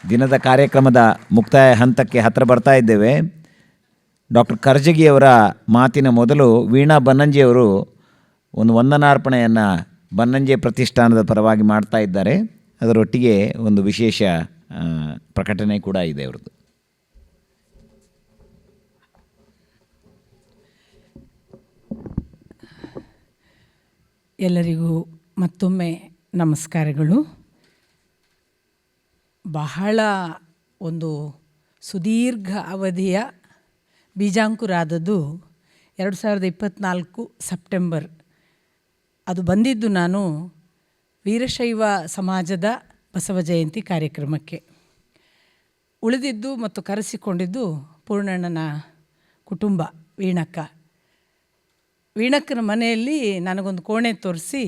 ದಿನದ ಕಾರ್ಯಕ್ರಮದ ಮುಕ್ತಾಯ ಹಂತಕ್ಕೆ ಹತ್ತಿರ ಬರ್ತಾ ಇದ್ದೇವೆ. ಡಾಕ್ಟರ್ ಕರ್ಜಗಿಯವರ ಮಾತಿನ ಮೊದಲು ವೀಣಾ ಬನ್ನಂಜಿಯವರು ಒಂದು ವಂದನಾರ್ಪಣೆಯನ್ನು ಬನ್ನಂಜೆ ಪ್ರತಿಷ್ಠಾನದ ಪರವಾಗಿ ಮಾಡ್ತಾ ಇದ್ದಾರೆ. ಅದರೊಟ್ಟಿಗೆ ಒಂದು ವಿಶೇಷ ಪ್ರಕಟಣೆ ಕೂಡ ಇದೆ ಅವರದ್ದು. ಎಲ್ಲರಿಗೂ ಮತ್ತೊಮ್ಮೆ ನಮಸ್ಕಾರಗಳು. ಬಹಳ ಒಂದು ಸುದೀರ್ಘ ಅವಧಿಯ ಬೀಜಾಂಕುರ ಆದದ್ದು 2024 ಸೆಪ್ಟೆಂಬರ್. ಅದು ಬಂದಿದ್ದು ನಾನು ವೀರಶೈವ ಸಮಾಜದ ಬಸವ ಜಯಂತಿ ಕಾರ್ಯಕ್ರಮಕ್ಕೆ. ಉಳಿದಿದ್ದು ಮತ್ತು ಕರೆಸಿಕೊಂಡಿದ್ದು ಪೂರ್ಣಣ್ಣನ ಕುಟುಂಬ. ವೀಣಕ್ಕನ ಮನೆಯಲ್ಲಿ ನನಗೊಂದು ಕೋಣೆ ತೋರಿಸಿ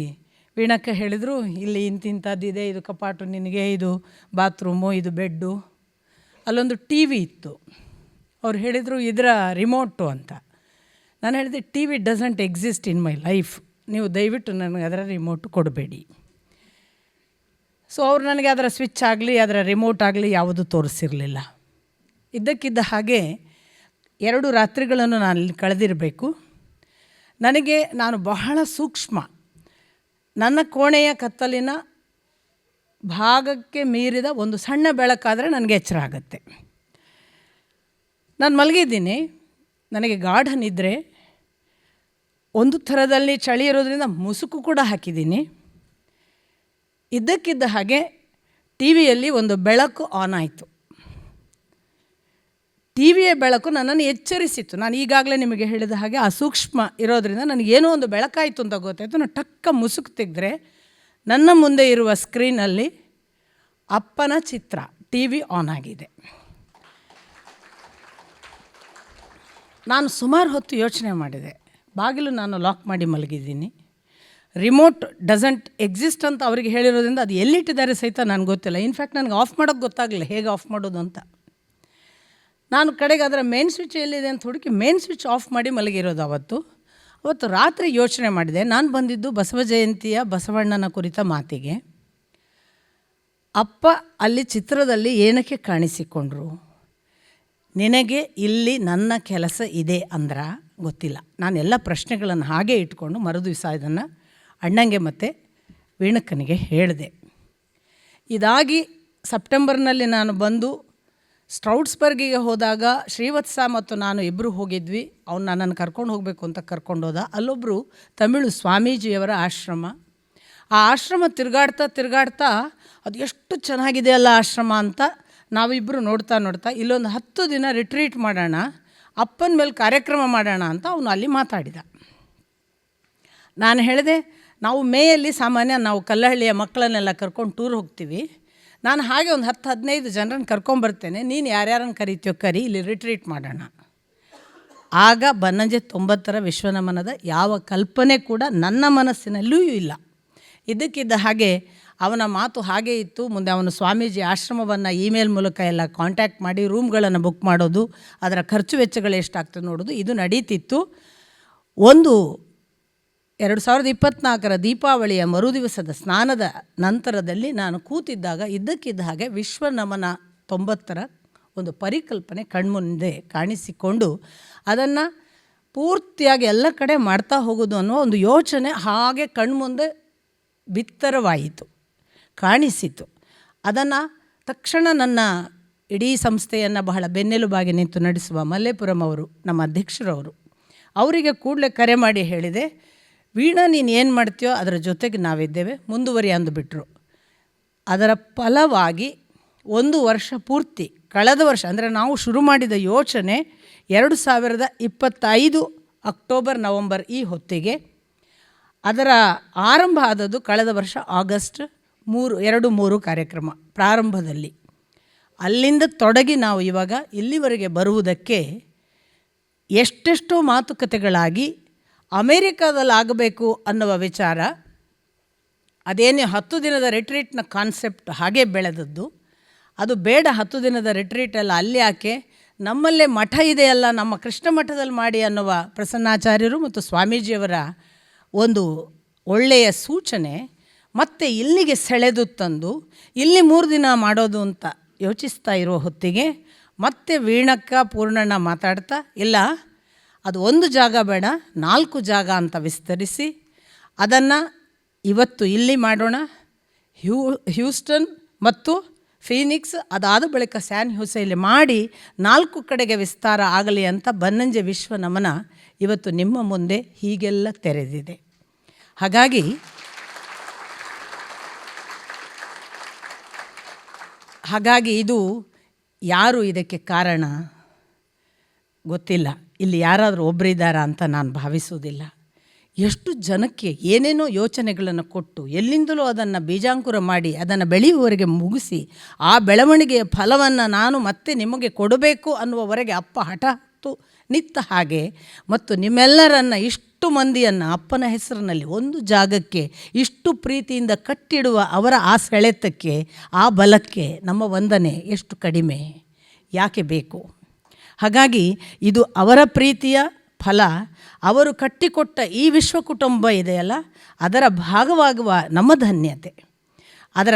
ವೀಣಕ್ಕ ಹೇಳಿದರು, ಇಲ್ಲಿ ಇಂತಿಂಥದ್ದಿದೆ, ಇದು ಕಪಾಟು ನಿನಗೆ, ಇದು ಬಾತ್ರೂಮು, ಇದು ಬೆಡ್ಡು. ಅಲ್ಲೊಂದು ಟಿ ವಿ ಇತ್ತು. ಅವ್ರು ಹೇಳಿದರು ಇದರ ರಿಮೋಟು ಅಂತ. ನಾನು ಹೇಳಿದೆ T V doesn't exist in my life, ನೀವು ದಯವಿಟ್ಟು ನನಗೆ ಅದರ ರಿಮೋಟು ಕೊಡಬೇಡಿ. ಸೊ ಅವ್ರು ನನಗೆ ಅದರ ಸ್ವಿಚ್ ಆಗಲಿ ಅದರ ರಿಮೋಟ್ ಆಗಲಿ ಯಾವುದೂ ತೋರಿಸಿರಲಿಲ್ಲ. ಇದ್ದಕ್ಕಿದ್ದ ಹಾಗೆ 2 ರಾತ್ರಿಗಳನ್ನು ನಾನು ಅಲ್ಲಿ ಕಳೆದಿರಬೇಕು. ನಾನು ಬಹಳ ಸೂಕ್ಷ್ಮ, ನನ್ನ ಕೋಣೆಯ ಕತ್ತಲಿನ ಭಾಗಕ್ಕೆ ಮೀರಿದ ಒಂದು ಸಣ್ಣ ಬೆಳಕಾದರೆ ನನಗೆ ಎಚ್ಚರ ಆಗುತ್ತೆ. ನಾನು ಮಲಗಿದ್ದೀನಿ, ನನಗೆ ಗಾಢ ನಿದ್ರೆ, ಒಂದು ಥರದಲ್ಲಿ ಚಳಿ ಇರೋದ್ರಿಂದ ಮುಸುಕು ಕೂಡ ಹಾಕಿದ್ದೀನಿ. ಇದ್ದಕ್ಕಿದ್ದ ಹಾಗೆ ಟಿ ವಿಯಲ್ಲಿ ಒಂದು ಬೆಳಕು ಆನ್ ಆಯಿತು. ಟಿ ವಿಯ ಬೆಳಕು ನನ್ನನ್ನು ಎಚ್ಚರಿಸಿತ್ತು. ನಾನು ಈಗಾಗಲೇ ನಿಮಗೆ ಹೇಳಿದ ಹಾಗೆ ಅಸೂಕ್ಷ್ಮ ಇರೋದರಿಂದ ನನಗೇನೋ ಒಂದು ಬೆಳಕಾಯಿತು ಅಂತ ಗೊತ್ತಾಯಿತು. ನಾನು ಟಕ್ಕ ಮುಸುಕು ತೆಗೆದ್ರೆ ನನ್ನ ಮುಂದೆ ಇರುವ ಸ್ಕ್ರೀನಲ್ಲಿ ಅಪ್ಪನ ಚಿತ್ರ ಟಿ ವಿ ಆನ್ ಆಗಿದೆ. ನಾನು ಸುಮಾರು ಹೊತ್ತು ಯೋಚನೆ ಮಾಡಿದೆ. ಬಾಗಿಲು ನಾನು ಲಾಕ್ ಮಾಡಿ ಮಲಗಿದ್ದೀನಿ. ರಿಮೋಟ್ ಡಸಂಟ್ ಎಕ್ಸಿಸ್ಟ್ ಅಂತ ಅವರಿಗೆ ಹೇಳಿರೋದ್ರಿಂದ ಅದು ಎಲ್ಲಿಟ್ಟಿದ್ದಾರೆ ಸಹಿತ ನನಗೆ ಗೊತ್ತಿಲ್ಲ. ಇನ್ಫ್ಯಾಕ್ಟ್ ನನಗೆ ಆಫ್ ಮಾಡೋಕ್ಕೆ ಗೊತ್ತಾಗಲಿಲ್ಲ ಹೇಗೆ ಆಫ್ ಮಾಡೋದು ಅಂತ. ನಾನು ಕಡೆಗೆ ಅದರ ಮೇನ್ ಸ್ವಿಚ್ ಎಲ್ಲಿದೆ ಅಂತ ಹುಡುಕಿ ಮೇನ್ ಸ್ವಿಚ್ ಆಫ್ ಮಾಡಿ ಮಲಗಿರೋದು. ಅವತ್ತು ರಾತ್ರಿ ಯೋಚನೆ ಮಾಡಿದೆ. ನಾನು ಬಂದಿದ್ದು ಬಸವ ಜಯಂತಿಯ ಬಸವಣ್ಣನ ಕುರಿತ ಮಾತಿಗೆ. ಅಪ್ಪ ಅಲ್ಲಿ ಚಿತ್ರದಲ್ಲಿ ಏನಕ್ಕೆ ಕಾಣಿಸಿಕೊಂಡ್ರು? ನಿನಗೆ ಇಲ್ಲಿ ನನ್ನ ಕೆಲಸ ಇದೆ ಅಂದ್ರ ಗೊತ್ತಿಲ್ಲ. ನಾನು ಎಲ್ಲ ಪ್ರಶ್ನೆಗಳನ್ನು ಹಾಗೆ ಇಟ್ಕೊಂಡು ಮರುದಿವಸ ಇದನ್ನು ಅಣ್ಣಂಗೆ ಮತ್ತು ವೀಣಕ್ಕನಿಗೆ ಹೇಳಿದೆ. ಇದಾಗಿ ಸೆಪ್ಟೆಂಬರ್ನಲ್ಲಿ ನಾನು ಬಂದು ಸ್ಟ್ರೌಟ್ಸ್ಬರ್ಗಿಗೆ ಹೋದಾಗ ಶ್ರೀವತ್ಸ ಮತ್ತು ನಾನು ಇಬ್ಬರು ಹೋಗಿದ್ವಿ. ಅವ್ನು ನನ್ನನ್ನು ಕರ್ಕೊಂಡು ಹೋಗಬೇಕು ಅಂತ ಕರ್ಕೊಂಡೋದ. ಅಲ್ಲೊಬ್ಬರು ತಮಿಳು ಸ್ವಾಮೀಜಿಯವರ ಆಶ್ರಮ. ಆ ಆಶ್ರಮ ತಿರುಗಾಡ್ತಾ ಅದು ಎಷ್ಟು ಚೆನ್ನಾಗಿದೆ ಅಲ್ಲ ಆಶ್ರಮ ಅಂತ ನಾವಿಬ್ಬರು ನೋಡ್ತಾ ಇಲ್ಲೊಂದು 10 ದಿನ ರಿಟ್ರೀಟ್ ಮಾಡೋಣ, ಅಪ್ಪನ ಮೇಲೆ ಕಾರ್ಯಕ್ರಮ ಮಾಡೋಣ ಅಂತ ಅವನು ಅಲ್ಲಿ ಮಾತಾಡಿದ. ನಾನು ಹೇಳಿದೆ, ನಾವು ಮೇಯಲ್ಲಿ ಸಾಮಾನ್ಯ ನಾವು ಕಲ್ಲಹಳ್ಳಿಯ ಮಕ್ಕಳನ್ನೆಲ್ಲ ಕರ್ಕೊಂಡು ಟೂರ್ ಹೋಗ್ತೀವಿ. ನಾನು ಹಾಗೆ ಒಂದು 10-15 ಜನರನ್ನು ಕರ್ಕೊಂಬರ್ತೇನೆ, ನೀನು ಯಾರ್ಯಾರನ್ನು ಕರೀತೀಯೋ ಕರಿ, ಇಲ್ಲಿ ರಿಟ್ರೀಟ್ ಮಾಡೋಣ. ಆಗ ಬನ್ನಂಜೆ 90ರ ವಿಶ್ವನಮನದ ಯಾವ ಕಲ್ಪನೆ ಕೂಡ ನನ್ನ ಮನಸ್ಸಿನಲ್ಲೂ ಇಲ್ಲ. ಇದಕ್ಕಿದ್ದ ಹಾಗೆ ಅವನ ಮಾತು ಹಾಗೇ ಇತ್ತು. ಮುಂದೆ ಅವನು ಸ್ವಾಮೀಜಿ ಆಶ್ರಮವನ್ನು ಇಮೇಲ್ ಮೂಲಕ ಎಲ್ಲ ಕಾಂಟ್ಯಾಕ್ಟ್ ಮಾಡಿ ರೂಮ್ಗಳನ್ನು ಬುಕ್ ಮಾಡೋದು, ಅದರ ಖರ್ಚು ವೆಚ್ಚಗಳು ಎಷ್ಟಾಗ್ತದೆ ನೋಡೋದು, ಇದು ನಡೀತಿತ್ತು. 2024ರ ದೀಪಾವಳಿಯ ಮರುದಿವಸದ ಸ್ನಾನದ ನಂತರದಲ್ಲಿ ನಾನು ಕೂತಿದ್ದಾಗ ಇದ್ದಕ್ಕಿದ್ದ ಹಾಗೆ ವಿಶ್ವನಮನ 90ರ ಒಂದು ಪರಿಕಲ್ಪನೆ ಕಣ್ಮುಂದೆ ಕಾಣಿಸಿಕೊಂಡು ಅದನ್ನು ಪೂರ್ತಿಯಾಗಿ ಎಲ್ಲ ಕಡೆ ಮಾಡ್ತಾ ಹೋಗೋದು ಅನ್ನೋ ಒಂದು ಯೋಚನೆ ಹಾಗೆ ಕಣ್ಮುಂದೆ ಬಿತ್ತರವಾಯಿತು, ಕಾಣಿಸಿತು. ಅದನ್ನು ತಕ್ಷಣ ನನ್ನ ಇಡೀ ಸಂಸ್ಥೆಯನ್ನು ಬಹಳ ಬೆನ್ನೆಲುಬಾಗಿ ನಿಂತು ನಡೆಸುವ ಮಲ್ಲೇಪುರಂ ಅವರು, ನಮ್ಮ ಅಧ್ಯಕ್ಷರವರು, ಅವರಿಗೆ ಕೂಡಲೇ ಕರೆ ಮಾಡಿ ಹೇಳಿದೆ, ವೀಣಾ ನೀನು ಏನು ಮಾಡ್ತೀಯೋ ಅದರ ಜೊತೆಗೆ ನಾವಿದ್ದೇವೆ, ಮುಂದುವರಿ ಅಂದುಬಿಟ್ರು. ಅದರ ಫಲವಾಗಿ 1 ವರ್ಷ ಪೂರ್ತಿ, ಕಳೆದ ವರ್ಷ ಅಂದರೆ ನಾವು ಶುರು ಮಾಡಿದ ಯೋಚನೆ 2025 ಅಕ್ಟೋಬರ್ ನವಂಬರ್ ಈ ಹೊತ್ತಿಗೆ, ಅದರ ಆರಂಭ ಆದದ್ದು ಕಳೆದ ವರ್ಷ ಆಗಸ್ಟ್ 2-3 ಕಾರ್ಯಕ್ರಮ ಪ್ರಾರಂಭದಲ್ಲಿ. ಅಲ್ಲಿಂದ ತೊಡಗಿ ನಾವು ಇವಾಗ ಇಲ್ಲಿವರೆಗೆ ಬರುವುದಕ್ಕೆ ಎಷ್ಟೆಷ್ಟೋ ಮಾತುಕತೆಗಳಾಗಿ ಅಮೇರಿಕಾದಲ್ಲಿ ಆಗಬೇಕು ಅನ್ನುವ ವಿಚಾರ, ಅದೇನೇ 10 ದಿನದ ರಿಟ್ರೀಟ್ನ ಕಾನ್ಸೆಪ್ಟ್ ಹಾಗೆ ಬೆಳೆದದ್ದು. ಅದು ಬೇಡ 10 ದಿನದ ರಿಟ್ರೀಟೆಲ್ಲ ಅಲ್ಲಿ ಯಾಕೆ, ನಮ್ಮಲ್ಲೇ ಮಠ ಇದೆಯಲ್ಲ, ನಮ್ಮ ಕೃಷ್ಣ ಮಠದಲ್ಲಿ ಮಾಡಿ ಅನ್ನುವ ಪ್ರಸನ್ನಾಚಾರ್ಯರು ಮತ್ತು ಸ್ವಾಮೀಜಿಯವರ ಒಂದು ಒಳ್ಳೆಯ ಸೂಚನೆ ಮತ್ತೆ ಇಲ್ಲಿಗೆ ಸೆಳೆದು ತಂದು ಇಲ್ಲಿ 3 ದಿನ ಮಾಡೋದು ಅಂತ ಯೋಚಿಸ್ತಾ ಇರೋ ಹೊತ್ತಿಗೆ ಮತ್ತೆ ವೀಣಕ್ಕ ಪೂರ್ಣಣ್ಣ ಮಾತಾಡ್ತಾ, ಇಲ್ಲ ಅದು ಒಂದು ಜಾಗ ಬೇಡ 4 ಜಾಗ ಅಂತ ವಿಸ್ತರಿಸಿ ಅದನ್ನು ಇವತ್ತು ಇಲ್ಲಿ ಮಾಡೋಣ, ಹ್ಯೂಸ್ಟನ್ ಮತ್ತು ಫೀನಿಕ್ಸ್, ಅದಾದ ಬಳಿಕ ಸ್ಯಾನ್ ಹ್ಯೂಸೆಯಲ್ಲಿ ಮಾಡಿ 4 ಕಡೆಗೆ ವಿಸ್ತಾರ ಆಗಲಿ ಅಂತ ಬನ್ನಂಜೆ ವಿಶ್ವ ನಮನ ಇವತ್ತು ನಿಮ್ಮ ಮುಂದೆ ಹೀಗೆಲ್ಲ ತೆರೆದಿದೆ. ಹಾಗಾಗಿ ಇದು ಯಾರು ಇದಕ್ಕೆ ಕಾರಣ ಗೊತ್ತಿಲ್ಲ. ಇಲ್ಲಿ ಯಾರಾದರೂ ಒಬ್ಬರಿದ್ದಾರಾ ಅಂತ ನಾನು ಭಾವಿಸುವುದಿಲ್ಲ. ಎಷ್ಟು ಜನಕ್ಕೆ ಏನೇನೋ ಯೋಚನೆಗಳನ್ನು ಕೊಟ್ಟು ಎಲ್ಲಿಂದಲೂ ಅದನ್ನು ಬೀಜಾಂಕುರ ಮಾಡಿ ಅದನ್ನು ಬೆಳೆಯುವವರೆಗೆ ಮುಗಿಸಿ ಆ ಬೆಳವಣಿಗೆಯ ಫಲವನ್ನು ನಾನು ಮತ್ತೆ ನಿಮಗೆ ಕೊಡಬೇಕು ಅನ್ನುವವರೆಗೆ ಅಪ್ಪ ಹಠಾತ್ತು ನಿತ್ತ ಹಾಗೆ, ಮತ್ತು ನಿಮ್ಮೆಲ್ಲರನ್ನು ಇಷ್ಟು ಮಂದಿಯನ್ನು ಅಪ್ಪನ ಹೆಸರಿನಲ್ಲಿ ಒಂದು ಜಾಗಕ್ಕೆ ಇಷ್ಟು ಪ್ರೀತಿಯಿಂದ ಕಟ್ಟಿಡುವ ಅವರ ಆ ಸೆಳೆತಕ್ಕೆ, ಆ ಬಲಕ್ಕೆ ನಮ್ಮ ವಂದನೆ ಎಷ್ಟು ಕಡಿಮೆ, ಯಾಕೆ ಬೇಕು? ಹಾಗಾಗಿ ಇದು ಅವರ ಪ್ರೀತಿಯ ಫಲ. ಅವರು ಕಟ್ಟಿಕೊಟ್ಟ ಈ ವಿಶ್ವ ಕುಟುಂಬ ಇದೆಯಲ್ಲ, ಅದರ ಭಾಗವಾಗುವ ನಮ್ಮ ಧನ್ಯತೆ, ಅದರ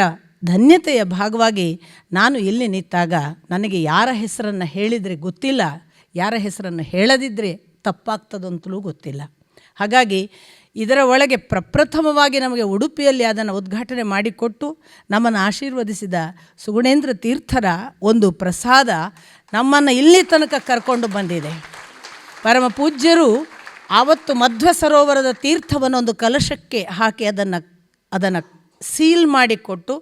ಧನ್ಯತೆಯ ಭಾಗವಾಗಿ ನಾನು ಇಲ್ಲಿ ನಿಂತಾಗ ನನಗೆ ಯಾರ ಹೆಸರನ್ನು ಹೇಳಿದರೆ ಗೊತ್ತಿಲ್ಲ, ಯಾರ ಹೆಸರನ್ನು ಹೇಳದಿದ್ದರೆ ತಪ್ಪಾಗ್ತದಂತಲೂ ಗೊತ್ತಿಲ್ಲ. ಹಾಗಾಗಿ ಇದರ ಒಳಗೆ ಪ್ರಪ್ರಥಮವಾಗಿ ನಮಗೆ ಉಡುಪಿಯಲ್ಲಿ ಅದನ್ನು ಉದ್ಘಾಟನೆ ಮಾಡಿಕೊಟ್ಟು ನಮ್ಮನ್ನು ಆಶೀರ್ವದಿಸಿದ ಸುಗುಣೇಂದ್ರ ತೀರ್ಥರ ಒಂದು ಪ್ರಸಾದ ನಮ್ಮನ್ನು ಇಲ್ಲಿ ತನಕ ಕರ್ಕೊಂಡು ಬಂದಿದೆ. ಪರಮ ಪೂಜ್ಯರು ಆವತ್ತು ಮಧ್ವ ಸರೋವರದ ತೀರ್ಥವನ್ನು ಒಂದು ಕಲಶಕ್ಕೆ ಹಾಕಿ ಅದನ್ನು ಸೀಲ್ ಮಾಡಿಕೊಟ್ಟು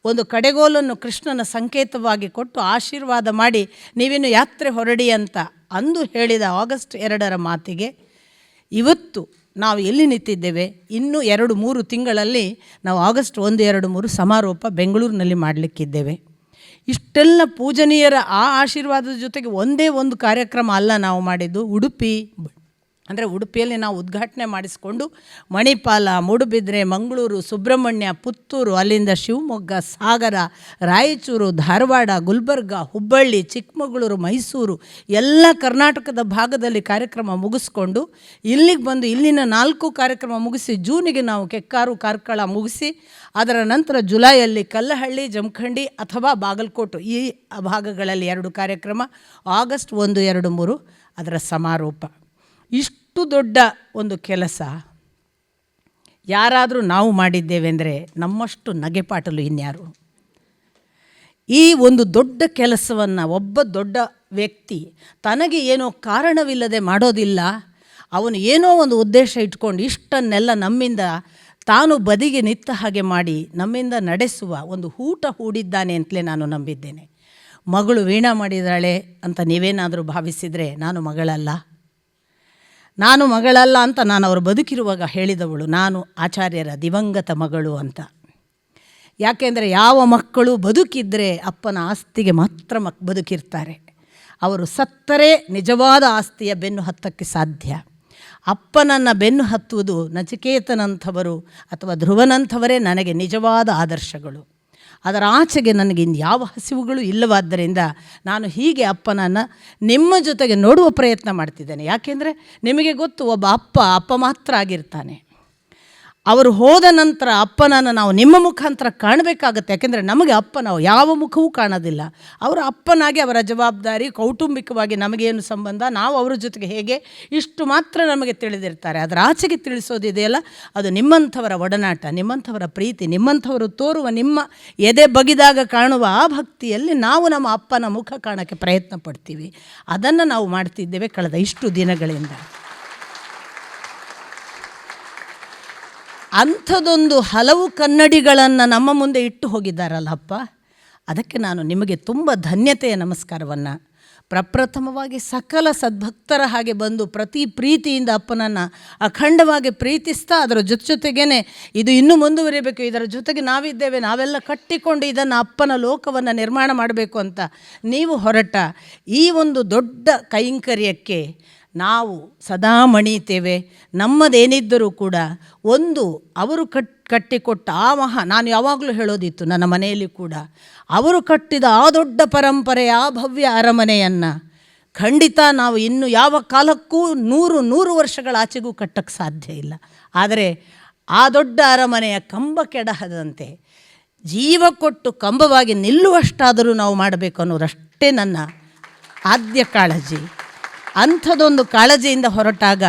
ಒಂದು ಕಡೆಗೋಲನ್ನು ಕೃಷ್ಣನ ಸಂಕೇತವಾಗಿ ಕೊಟ್ಟು ಆಶೀರ್ವಾದ ಮಾಡಿ ನೀವಿನ್ನು ಯಾತ್ರೆ ಹೊರಡಿ ಅಂತ ಅಂದು ಹೇಳಿದ ಆಗಸ್ಟ್ 2ರ ಮಾತಿಗೆ ಇವತ್ತು ನಾವು ಎಲ್ಲಿ ನಿಂತಿದ್ದೇವೆ. ಇನ್ನೂ 2-3 ತಿಂಗಳಲ್ಲಿ ನಾವು ಆಗಸ್ಟ್ 1, 2, 3 ಸಮಾರೋಪ ಬೆಂಗಳೂರಿನಲ್ಲಿ ಮಾಡಲಿಕ್ಕಿದ್ದೇವೆ. ಇಷ್ಟೆಲ್ಲ ಪೂಜನೀಯರ ಆ ಆಶೀರ್ವಾದದ ಜೊತೆಗೆ ಒಂದೇ ಒಂದು ಕಾರ್ಯಕ್ರಮ ಅಲ್ಲ ನಾವು ಮಾಡಿದ್ದು. ಉಡುಪಿಯಲ್ಲಿ ನಾವು ಉದ್ಘಾಟನೆ ಮಾಡಿಸಿಕೊಂಡು ಮಣಿಪಾಲ, ಮೂಡುಬಿದ್ರೆ, ಮಂಗಳೂರು, ಸುಬ್ರಹ್ಮಣ್ಯ, ಪುತ್ತೂರು, ಅಲ್ಲಿಂದ ಶಿವಮೊಗ್ಗ, ಸಾಗರ, ರಾಯಚೂರು, ಧಾರವಾಡ, ಗುಲ್ಬರ್ಗ, ಹುಬ್ಬಳ್ಳಿ, ಚಿಕ್ಕಮಗಳೂರು, ಮೈಸೂರು ಎಲ್ಲ ಕರ್ನಾಟಕದ ಭಾಗದಲ್ಲಿ ಕಾರ್ಯಕ್ರಮ ಮುಗಿಸ್ಕೊಂಡು ಇಲ್ಲಿಗೆ ಬಂದು ಇಲ್ಲಿನ 4 ಕಾರ್ಯಕ್ರಮ ಮುಗಿಸಿ ಜೂನಿಗೆ ನಾವು ಕೆಕ್ಕಾರು, ಕಾರ್ಕಳ ಮುಗಿಸಿ ಅದರ ನಂತರ ಜುಲೈಯಲ್ಲಿ ಕಲ್ಲಹಳ್ಳಿ, ಜಮಖಂಡಿ ಅಥವಾ ಬಾಗಲಕೋಟೆ ಈ ಭಾಗಗಳಲ್ಲಿ 2 ಕಾರ್ಯಕ್ರಮ, ಆಗಸ್ಟ್ 1, 2, 3 ಅದರ ಸಮಾರೋಪ. ಇಷ್ಟು ದೊಡ್ಡ ಒಂದು ಕೆಲಸ ಯಾರಾದರೂ ನಾವು ಮಾಡಿದ್ದೇವೆ ಅಂದರೆ ನಮ್ಮಷ್ಟು ನಗೆಪಾಟಲು ಇನ್ಯಾರು? ಈ ಒಂದು ದೊಡ್ಡ ಕೆಲಸವನ್ನು ಒಬ್ಬ ದೊಡ್ಡ ವ್ಯಕ್ತಿ ತನಗೆ ಏನೋ ಕಾರಣವಿಲ್ಲದೆ ಮಾಡೋದಿಲ್ಲ. ಅವನು ಏನೋ ಒಂದು ಉದ್ದೇಶ ಇಟ್ಕೊಂಡು ಇಷ್ಟನ್ನೆಲ್ಲ ನಮ್ಮಿಂದ ತಾನು ಬದಿಗೆ ನಿತ್ತ ಹಾಗೆ ಮಾಡಿ ನಮ್ಮಿಂದ ನಡೆಸುವ ಒಂದು ಹೂಟ ಹೂಡಿದ್ದಾನೆ ಅಂತಲೇ ನಾನು ನಂಬಿದ್ದೇನೆ. ಮಗಳು ವೀಣಾ ಮಾಡಿದಾಳೆ ಅಂತ ನೀವೇನಾದರೂ ಭಾವಿಸಿದರೆ ನಾನು ಮಗಳಲ್ಲ ಅಂತ ನಾನು ಅವರು ಬದುಕಿರುವಾಗ ಹೇಳಿದವಳು. ನಾನು ಆಚಾರ್ಯರ ದಿವಂಗತ ಮಗಳು ಅಂತ. ಯಾಕೆಂದರೆ ಯಾವ ಮಕ್ಕಳು ಬದುಕಿದ್ದರೆ ಅಪ್ಪನ ಆಸ್ತಿಗೆ ಮಾತ್ರ ಬದುಕಿರ್ತಾರೆ. ಅವರು ಸತ್ತರೆ ನಿಜವಾದ ಆಸ್ತಿಯ ಬೆನ್ನು ಹತ್ತಕ್ಕೆ ಸಾಧ್ಯ. ಅಪ್ಪನನ್ನು ಬೆನ್ನು ಹತ್ತುವುದು ನಚಿಕೇತನಂಥವರು ಅಥವಾ ಧ್ರುವನಂಥವರೇ ನನಗೆ ನಿಜವಾದ ಆದರ್ಶಗಳು. ಅದರ ಆಚೆಗೆ ನನಗೆ ಇನ್ಯಾವ ಹಸಿವುಗಳು ಇಲ್ಲವಾದ್ದರಿಂದ ನಾನು ಹೀಗೆ ಅಪ್ಪನನ್ನು ನಿಮ್ಮ ಜೊತೆಗೆ ನೋಡುವ ಪ್ರಯತ್ನ ಮಾಡ್ತಿದ್ದೇನೆ. ಯಾಕೆಂದರೆ ನಿಮಗೆ ಗೊತ್ತು, ಒಬ್ಬ ಅಪ್ಪ ಮಾತ್ರ ಆಗಿರ್ತಾನೆ. ಅವರು ಹೋದ ನಂತರ ಅಪ್ಪನನ್ನು ನಾವು ನಿಮ್ಮ ಮುಖಾಂತರ ಕಾಣಬೇಕಾಗತ್ತೆ. ಯಾಕೆಂದರೆ ನಮಗೆ ಅಪ್ಪ ನಾವು ಯಾವ ಮುಖವೂ ಕಾಣೋದಿಲ್ಲ. ಅವರು ಅಪ್ಪನಾಗಿ ಅವರ ಜವಾಬ್ದಾರಿ, ಕೌಟುಂಬಿಕವಾಗಿ ನಮಗೇನು ಸಂಬಂಧ, ನಾವು ಅವರ ಜೊತೆಗೆ ಹೇಗೆ, ಇಷ್ಟು ಮಾತ್ರ ನಮಗೆ ತಿಳಿದಿರ್ತಾರೆ. ಅದರ ಆಚೆಗೆ ತಿಳಿಸೋದಿದೆಯಲ್ಲ, ಅದು ನಿಮ್ಮಂಥವರ ಒಡನಾಟ, ನಿಮ್ಮಂಥವರ ಪ್ರೀತಿ, ನಿಮ್ಮಂಥವರು ತೋರುವ ನಿಮ್ಮ ಎದೆ ಬಗಿದಾಗ ಕಾಣುವ ಆ ಭಕ್ತಿಯಲ್ಲಿ ನಾವು ನಮ್ಮ ಅಪ್ಪನ ಮುಖ ಕಾಣೋಕ್ಕೆ ಪ್ರಯತ್ನ ಪಡ್ತೀವಿ. ಅದನ್ನು ನಾವು ಮಾಡ್ತಿದ್ದೇವೆ ಕಳೆದ ಇಷ್ಟು ದಿನಗಳಿಂದ. ಅಂಥದ್ದೊಂದು ಹಲವು ಕನ್ನಡಿಗಳನ್ನು ನಮ್ಮ ಮುಂದೆ ಇಟ್ಟು ಹೋಗಿದ್ದಾರಲ್ಲ ಅಪ್ಪ, ಅದಕ್ಕೆ ನಾನು ನಿಮಗೆ ತುಂಬ ಧನ್ಯತೆಯ ನಮಸ್ಕಾರವನ್ನು ಪ್ರಪ್ರಥಮವಾಗಿ ಸಕಲ ಸದ್ಭಕ್ತರ ಹಾಗೆ ಬಂದು ಪ್ರತಿ ಪ್ರೀತಿಯಿಂದ ಅಪ್ಪನನ್ನು ಅಖಂಡವಾಗಿ ಪ್ರೀತಿಸ್ತಾ ಅದರ ಜೊತೆಗೇ ಇದು ಇನ್ನೂ ಮುಂದುವರಿಬೇಕು, ಇದರ ಜೊತೆಗೆ ನಾವಿದ್ದೇವೆ, ನಾವೆಲ್ಲ ಕಟ್ಟಿಕೊಂಡು ಇದನ್ನು ಅಪ್ಪನ ಲೋಕವನ್ನು ನಿರ್ಮಾಣ ಮಾಡಬೇಕು ಅಂತ ನೀವು ಹೊರಟ ಈ ಒಂದು ದೊಡ್ಡ ಕೈಂಕರ್ಯಕ್ಕೆ ನಾವು ಸದಾ ಮಣಿತೇವೆ. ನಮ್ಮದೇನಿದ್ದರೂ ಕೂಡ ಒಂದು ಅವರು ಕಟ್ಟಿಕೊಟ್ಟ ಆ ನಾನು ಯಾವಾಗಲೂ ಹೇಳೋದಿತ್ತು ನನ್ನ ಮನೆಯಲ್ಲಿ ಕೂಡ, ಅವರು ಕಟ್ಟಿದ ಆ ದೊಡ್ಡ ಪರಂಪರೆಯ ಆ ಭವ್ಯ ಅರಮನೆಯನ್ನು ಖಂಡಿತ ನಾವು ಇನ್ನು ಯಾವ ಕಾಲಕ್ಕೂ 100 ವರ್ಷಗಳ ಆಚೆಗೂ ಕಟ್ಟಕ್ಕೆ ಸಾಧ್ಯ ಇಲ್ಲ. ಆದರೆ ಆ ದೊಡ್ಡ ಅರಮನೆಯ ಕಂಬ ಕೆಡಹದಂತೆ ಜೀವ ಕೊಟ್ಟು ಕಂಬವಾಗಿ ನಿಲ್ಲುವಷ್ಟಾದರೂ ನಾವು ಮಾಡಬೇಕು ಅನ್ನೋದಷ್ಟೇ ನನ್ನ ಆದ್ಯ ಕಾಳಜಿ. ಅಂಥದ್ದೊಂದು ಕಾಳಜಿಯಿಂದ ಹೊರಟಾಗ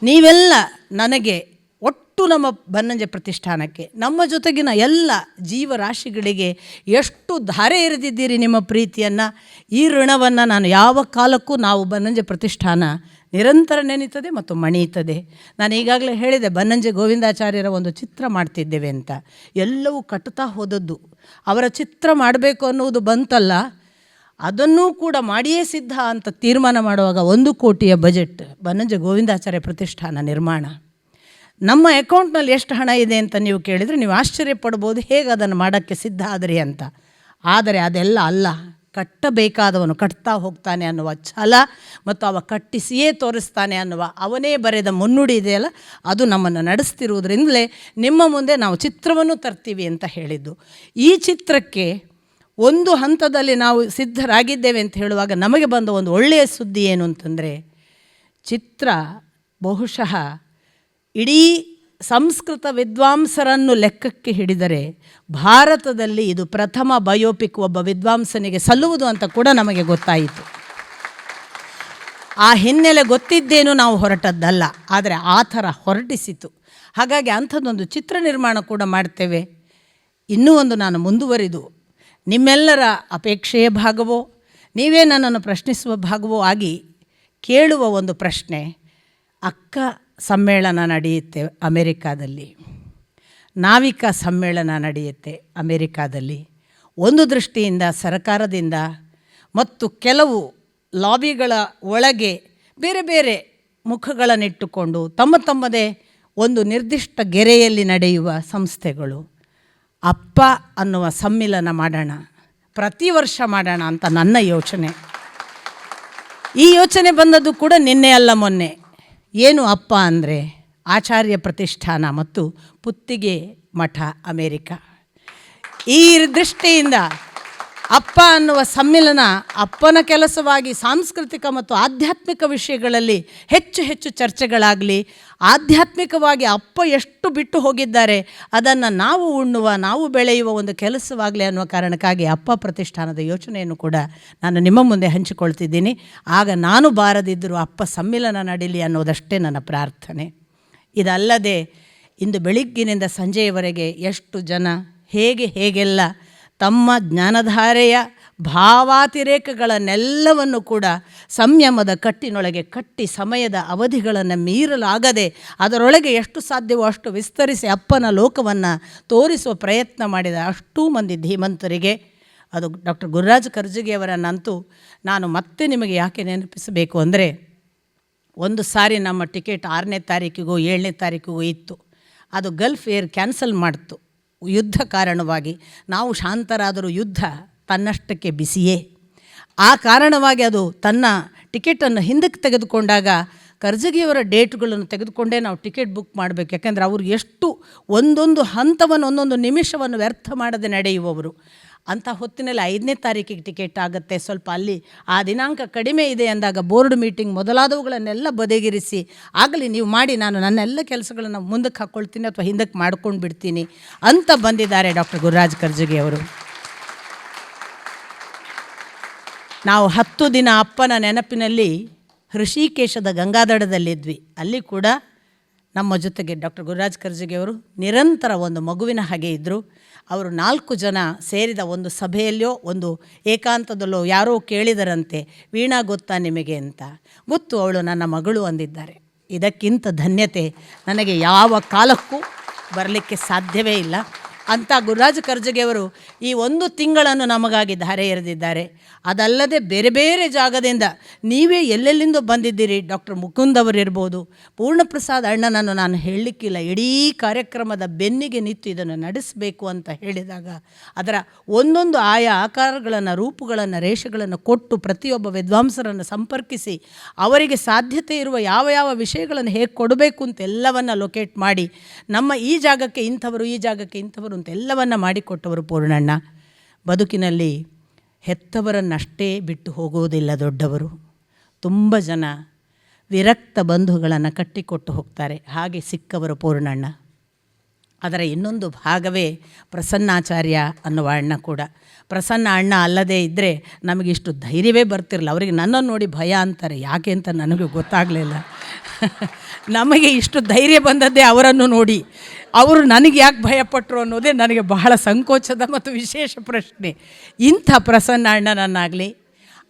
ನೀವೆಲ್ಲ ನನಗೆ ಒಟ್ಟು ನಮ್ಮ ಬನ್ನಂಜೆ ಪ್ರತಿಷ್ಠಾನಕ್ಕೆ, ನಮ್ಮ ಜೊತೆಗಿನ ಎಲ್ಲ ಜೀವರಾಶಿಗಳಿಗೆ ಎಷ್ಟು ಧಾರೆ ಎರೆದಿದ್ದೀರಿ ನಿಮ್ಮ ಪ್ರೀತಿಯನ್ನು. ಈ ಋಣವನ್ನು ನಾನು ಯಾವ ಕಾಲಕ್ಕೂ ನಾವು ಬನ್ನಂಜೆ ಪ್ರತಿಷ್ಠಾನ ನಿರಂತರ ನೆನೀತದೆ ಮತ್ತು ಮಣಿಯುತ್ತದೆ. ನಾನು ಈಗಾಗಲೇ ಹೇಳಿದೆ, ಬನ್ನಂಜೆ ಗೋವಿಂದಾಚಾರ್ಯರ ಒಂದು ಚಿತ್ರ ಮಾಡ್ತಿದ್ದೇವೆ ಅಂತ. ಎಲ್ಲವೂ ಕಟ್ಟುತ್ತಾ ಹೋದದ್ದು. ಅವರ ಚಿತ್ರ ಮಾಡಬೇಕು ಅನ್ನುವುದು ಬಂತಲ್ಲ, ಅದನ್ನೂ ಕೂಡ ಮಾಡಿಯೇ ಸಿದ್ಧ ಅಂತ ತೀರ್ಮಾನ ಮಾಡುವಾಗ 1 ಕೋಟಿಯ ಬಜೆಟ್ ಬನ್ನಂಜೆ ಗೋವಿಂದಾಚಾರ್ಯ ಪ್ರತಿಷ್ಠಾನ ನಿರ್ಮಾಣ. ನಮ್ಮ ಅಕೌಂಟ್ನಲ್ಲಿ ಎಷ್ಟು ಹಣ ಇದೆ ಅಂತ ನೀವು ಕೇಳಿದರೆ ನೀವು ಆಶ್ಚರ್ಯಪಡ್ಬೋದು, ಹೇಗೆ ಅದನ್ನು ಮಾಡೋಕ್ಕೆ ಸಿದ್ಧ ಆದ್ರಿ ಅಂತ. ಆದರೆ ಅದೆಲ್ಲ ಅಲ್ಲ, ಕಟ್ಟಬೇಕಾದವನು ಕಟ್ತಾ ಹೋಗ್ತಾನೆ ಅನ್ನುವ ಛಲ ಮತ್ತು ಅವ ಕಟ್ಟಿಸಿಯೇ ತೋರಿಸ್ತಾನೆ ಅನ್ನುವ ಅವನೇ ಬರೆದ ಮುನ್ನುಡಿ ಇದೆಯಲ್ಲ, ಅದು ನಮ್ಮನ್ನು ನಡೆಸ್ತಿರುವುದರಿಂದಲೇ ನಿಮ್ಮ ಮುಂದೆ ನಾವು ಚಿತ್ರವನ್ನು ತರ್ತೀವಿ ಅಂತ ಹೇಳಿದ್ದು. ಈ ಚಿತ್ರಕ್ಕೆ ಒಂದು ಹಂತದಲ್ಲಿ ನಾವು ಸಿದ್ಧರಾಗಿದ್ದೇವೆ ಅಂತ ಹೇಳುವಾಗ ನಮಗೆ ಬಂದ ಒಂದು ಒಳ್ಳೆಯ ಸುದ್ದಿ ಏನು ಅಂತಂದರೆ, ಚಿತ್ರ ಬಹುಶಃ ಇಡೀ ಸಂಸ್ಕೃತ ವಿದ್ವಾಂಸರನ್ನು ಲೆಕ್ಕಕ್ಕೆ ಹಿಡಿದರೆ ಭಾರತದಲ್ಲಿ ಇದು ಪ್ರಥಮ ಬಯೋಪಿಕ್ ಒಬ್ಬ ವಿದ್ವಾಂಸನಿಗೆ ಸಲ್ಲುವುದು ಅಂತ ಕೂಡ ನಮಗೆ ಗೊತ್ತಾಯಿತು. ಆ ಹಿನ್ನೆಲೆ ಗೊತ್ತಿದ್ದೇನು ನಾವು ಹೊರಟದ್ದಲ್ಲ, ಆದರೆ ಆ ಥರ ಹೊರಟಿಸಿತು. ಹಾಗಾಗಿ ಅಂಥದ್ದೊಂದು ಚಿತ್ರ ನಿರ್ಮಾಣ ಕೂಡ ಮಾಡ್ತೇವೆ. ಇನ್ನೂ ಒಂದು ನಾನು ಮುಂದುವರಿದು ನಿಮ್ಮೆಲ್ಲರ ಅಪೇಕ್ಷೆಯ ಭಾಗವೋ ನೀವೇ ನನ್ನನ್ನು ಪ್ರಶ್ನಿಸುವ ಭಾಗವೋ ಆಗಿ ಕೇಳುವ ಒಂದು ಪ್ರಶ್ನೆ. ಅಕ್ಕ ಸಮ್ಮೇಳನ ನಡೆಯುತ್ತೆ ಅಮೇರಿಕಾದಲ್ಲಿ, ನಾವಿಕ ಸಮ್ಮೇಳನ ನಡೆಯುತ್ತೆ ಅಮೇರಿಕಾದಲ್ಲಿ. ಒಂದು ದೃಷ್ಟಿಯಿಂದ ಸರ್ಕಾರದಿಂದ ಮತ್ತು ಕೆಲವು ಲಾಬಿಗಳ ಒಳಗೆ ಬೇರೆ ಬೇರೆ ಮುಖಗಳನ್ನಿಟ್ಟುಕೊಂಡು ತಮ್ಮದೇ ಒಂದು ನಿರ್ದಿಷ್ಟ ಗೆರೆಯಲ್ಲಿ ನಡೆಯುವ ಸಂಸ್ಥೆಗಳು ಅಪ್ಪ ಅನ್ನುವ ಸಮ್ಮಿಲನ ಮಾಡೋಣ, ಪ್ರತಿ ವರ್ಷ ಮಾಡೋಣ ಅಂತ ನನ್ನ ಯೋಚನೆ. ಈ ಯೋಚನೆ ಬಂದದ್ದು ಕೂಡ ನಿನ್ನೆ ಅಲ್ಲ ಮೊನ್ನೆ. ಏನು ಅಪ್ಪ ಅಂದರೆ ಆಚಾರ್ಯ ಪ್ರತಿಷ್ಠಾನ ಮತ್ತು ಪುತ್ತಿಗೆ ಮಠ ಅಮೇರಿಕ. ಈ ದೃಷ್ಟಿಯಿಂದ ಅಪ್ಪ ಅನ್ನುವ ಸಮ್ಮಿಲನ ಅಪ್ಪನ ಕೆಲಸವಾಗಿ ಸಾಂಸ್ಕೃತಿಕ ಮತ್ತು ಆಧ್ಯಾತ್ಮಿಕ ವಿಷಯಗಳಲ್ಲಿ ಹೆಚ್ಚು ಹೆಚ್ಚು ಚರ್ಚೆಗಳಾಗಲಿ, ಆಧ್ಯಾತ್ಮಿಕವಾಗಿ ಅಪ್ಪ ಎಷ್ಟು ಬಿಟ್ಟು ಹೋಗಿದ್ದಾರೆ ಅದನ್ನು ನಾವು ಉಣ್ಣುವ ನಾವು ಬೆಳೆಯುವ ಒಂದು ಕೆಲಸವಾಗಲಿ ಅನ್ನುವ ಕಾರಣಕ್ಕಾಗಿ ಅಪ್ಪ ಪ್ರತಿಷ್ಠಾನದ ಯೋಚನೆಯನ್ನು ಕೂಡ ನಾನು ನಿಮ್ಮ ಮುಂದೆ ಹಂಚಿಕೊಳ್ತಿದ್ದೀನಿ. ಆಗ ನಾನು ಬಾರದಿದ್ದರೂ ಅಪ್ಪ ಸಮ್ಮಿಲನ ನಡೀಲಿ ಅನ್ನೋದಷ್ಟೇ ನನ್ನ ಪ್ರಾರ್ಥನೆ. ಇದಲ್ಲದೆ ಇಂದು ಬೆಳಿಗ್ಗಿನಿಂದ ಸಂಜೆಯವರೆಗೆ ಎಷ್ಟು ಜನ ಹೇಗೆಲ್ಲ ತಮ್ಮ ಜ್ಞಾನಧಾರೆಯ ಭಾವಾತಿರೇಕಗಳನ್ನೆಲ್ಲವನ್ನು ಕೂಡ ಸಂಯಮದ ಕಟ್ಟಿನೊಳಗೆ ಕಟ್ಟಿ ಸಮಯದ ಅವಧಿಗಳನ್ನು ಮೀರಲಾಗದೆ ಅದರೊಳಗೆ ಎಷ್ಟು ಸಾಧ್ಯವೋ ಅಷ್ಟು ವಿಸ್ತರಿಸಿ ಅಪ್ಪನ ಲೋಕವನ್ನು ತೋರಿಸುವ ಪ್ರಯತ್ನ ಮಾಡಿದ ಅಷ್ಟೂ ಮಂದಿ ಧೀಮಂತರಿಗೆ, ಅದು ಡಾಕ್ಟರ್ ಗುರುರಾಜ್ ಕರ್ಜಗಿಯವರನ್ನಂತೂ ನಾನು ಮತ್ತೆ ನಿಮಗೆ ಯಾಕೆ ನೆನಪಿಸಬೇಕು ಅಂದರೆ, ಒಂದು ಸಾರಿ ನಮ್ಮ ಟಿಕೆಟ್ 6ನೇ ತಾರೀಕಿಗೂ 7ನೇ ತಾರೀಕಿಗೂ ಇತ್ತು. ಅದು ಗಲ್ಫ್ ಏರ್ ಕ್ಯಾನ್ಸಲ್ ಮಾಡ್ತು ಯುದ್ಧ ಕಾರಣವಾಗಿ. ನಾವು ಶಾಂತರಾದರೂ ಯುದ್ಧ ತನ್ನಷ್ಟಕ್ಕೆ ಬಿಸಿಯೇ. ಆ ಕಾರಣವಾಗಿ ಅದು ತನ್ನ ಟಿಕೆಟನ್ನು ಹಿಂದಕ್ಕೆ ತೆಗೆದುಕೊಂಡಾಗ ಕರ್ಜಗಿಯವರ ಡೇಟ್ಗಳನ್ನು ತೆಗೆದುಕೊಂಡೇ ನಾವು ಟಿಕೆಟ್ ಬುಕ್ ಮಾಡಬೇಕು. ಯಾಕೆಂದರೆ ಅವರು ಎಷ್ಟು ಒಂದೊಂದು ಹಂತವನ್ನು ಒಂದೊಂದು ನಿಮಿಷವನ್ನು ವ್ಯರ್ಥ ಮಾಡದೆ ನಡೆಯುವವರು. ಅಂಥ ಹೊತ್ತಿನಲ್ಲಿ 5ನೇ ತಾರೀಕಿಗೆ ಟಿಕೆಟ್ ಆಗುತ್ತೆ, ಸ್ವಲ್ಪ ಅಲ್ಲಿ ಆ ದಿನಾಂಕ ಕಡಿಮೆ ಇದೆ ಅಂದಾಗ ಬೋರ್ಡ್ ಮೀಟಿಂಗ್ ಮೊದಲಾದವುಗಳನ್ನೆಲ್ಲ ಬದಿಗಿರಿಸಿ ಆಗಲಿ ನೀವು ಮಾಡಿ, ನಾನು ನನ್ನೆಲ್ಲ ಕೆಲಸಗಳನ್ನು ಮುಂದಕ್ಕೆ ಹಾಕ್ಕೊಳ್ತೀನಿ ಅಥವಾ ಹಿಂದಕ್ಕೆ ಮಾಡ್ಕೊಂಡು ಬಿಡ್ತೀನಿ ಅಂತ ಬಂದಿದ್ದಾರೆ ಡಾಕ್ಟರ್ ಗುರುರಾಜ್ ಕರ್ಜಗಿ ಅವರು. ನಾವು 10 ದಿನ ಅಪ್ಪನ ನೆನಪಿನಲ್ಲಿ ಹೃಷಿಕೇಶದ ಗಂಗಾದಡದಲ್ಲಿದ್ವಿ. ಅಲ್ಲಿ ಕೂಡ ನಮ್ಮ ಜೊತೆಗೆ ಡಾಕ್ಟರ್ ಗುರುರಾಜ್ ಕರ್ಜಗಿಯವರು ನಿರಂತರ ಒಂದು ಮಗುವಿನ ಹಾಗೆ ಇದ್ದರು. ಅವರು 4 ಜನ ಸೇರಿದ ಒಂದು ಸಭೆಯಲ್ಲೋ ಒಂದು ಏಕಾಂತದಲ್ಲೋ ಯಾರೋ ಕೇಳಿದರಂತೆ, ವೀಣಾ ಗೊತ್ತಾ ನಿಮಗೆ ಅಂತ. ಗೊತ್ತು, ಅವಳು ನನ್ನ ಮಗಳು ಅಂದಿದ್ದಾರೆ. ಇದಕ್ಕಿಂತ ಧನ್ಯತೆ ನನಗೆ ಯಾವ ಕಾಲಕ್ಕೂ ಬರಲಿಕ್ಕೆ ಸಾಧ್ಯವೇ ಇಲ್ಲ. ಅಂಥ ಗುರುರಾಜ್ ಕರ್ಜಗಿಯವರು ಈ 1 ತಿಂಗಳನ್ನು ನಮಗಾಗಿ ಧಾರೆ ಎರೆದಿದ್ದಾರೆ. ಅದಲ್ಲದೆ ಬೇರೆ ಬೇರೆ ಜಾಗದಿಂದ ನೀವೇ ಎಲ್ಲೆಲ್ಲಿಂದ ಬಂದಿದ್ದೀರಿ. ಡಾಕ್ಟರ್ ಮುಕುಂದ್ ಅವರಿರ್ಬೋದು, ಪೂರ್ಣಪ್ರಸಾದ್ ಅಣ್ಣನನ್ನು ನಾನು ಹೇಳಲಿಕ್ಕಿಲ್ಲ. ಇಡೀ ಕಾರ್ಯಕ್ರಮದ ಬೆನ್ನಿಗೆ ನಿಂತು ಇದನ್ನು ನಡೆಸಬೇಕು ಅಂತ ಹೇಳಿದಾಗ ಅದರ ಒಂದೊಂದು ಆಯಾ ಆಕಾರಗಳನ್ನು, ರೂಪುಗಳನ್ನು, ರೇಷೆಗಳನ್ನು ಕೊಟ್ಟು ಪ್ರತಿಯೊಬ್ಬ ವಿದ್ವಾಂಸರನ್ನು ಸಂಪರ್ಕಿಸಿ ಅವರಿಗೆ ಸಾಧ್ಯತೆ ಇರುವ ಯಾವ ಯಾವ ವಿಷಯಗಳನ್ನು ಹೇಗೆ ಕೊಡಬೇಕು ಅಂತ ಎಲ್ಲವನ್ನು ಲೊಕೇಟ್ ಮಾಡಿ ನಮ್ಮ ಈ ಜಾಗಕ್ಕೆ ಇಂಥವರು, ಈ ಜಾಗಕ್ಕೆ ಇಂಥವರು ಅಂತ ಎಲ್ಲವನ್ನು ಮಾಡಿಕೊಟ್ಟವರು ಪೂರ್ಣಣ್ಣ. ಬದುಕಿನಲ್ಲಿ ಹೆತ್ತವರನ್ನಷ್ಟೇ ಬಿಟ್ಟು ಹೋಗುವುದಿಲ್ಲ ದೊಡ್ಡವರು. ತುಂಬ ಜನ ವಿರಕ್ತ ಬಂಧುಗಳನ್ನು ಕಟ್ಟಿಕೊಟ್ಟು ಹೋಗ್ತಾರೆ. ಹಾಗೆ ಸಿಕ್ಕವರು ಪೂರ್ಣಣ್ಣ. ಅದರ ಇನ್ನೊಂದು ಭಾಗವೇ ಪ್ರಸನ್ನಾಚಾರ್ಯ ಅನ್ನುವ ಅಣ್ಣ ಕೂಡ. ಪ್ರಸನ್ನ ಅಣ್ಣ ಅಲ್ಲದೇ ಇದ್ದರೆ ನಮಗಿಷ್ಟು ಧೈರ್ಯವೇ ಬರ್ತಿರಲಿಲ್ಲ. ಅವರಿಗೆ ನನ್ನನ್ನು ನೋಡಿ ಭಯ ಅಂತಾರೆ, ಯಾಕೆ ಅಂತ ನನಗೆ ಗೊತ್ತಾಗಲಿಲ್ಲ. ನಮಗೆ ಇಷ್ಟು ಧೈರ್ಯ ಬಂದದ್ದೇ ಅವರನ್ನು ನೋಡಿ. ಅವರು ನನಗೆ ಯಾಕೆ ಭಯಪಟ್ಟರು ಅನ್ನೋದೇ ನನಗೆ ಬಹಳ ಸಂಕೋಚದ ಮತ್ತು ವಿಶೇಷ ಪ್ರಶ್ನೆ. ಇಂಥ ಪ್ರಸನ್ನ ಅಣ್ಣನನ್ನಾಗಲಿ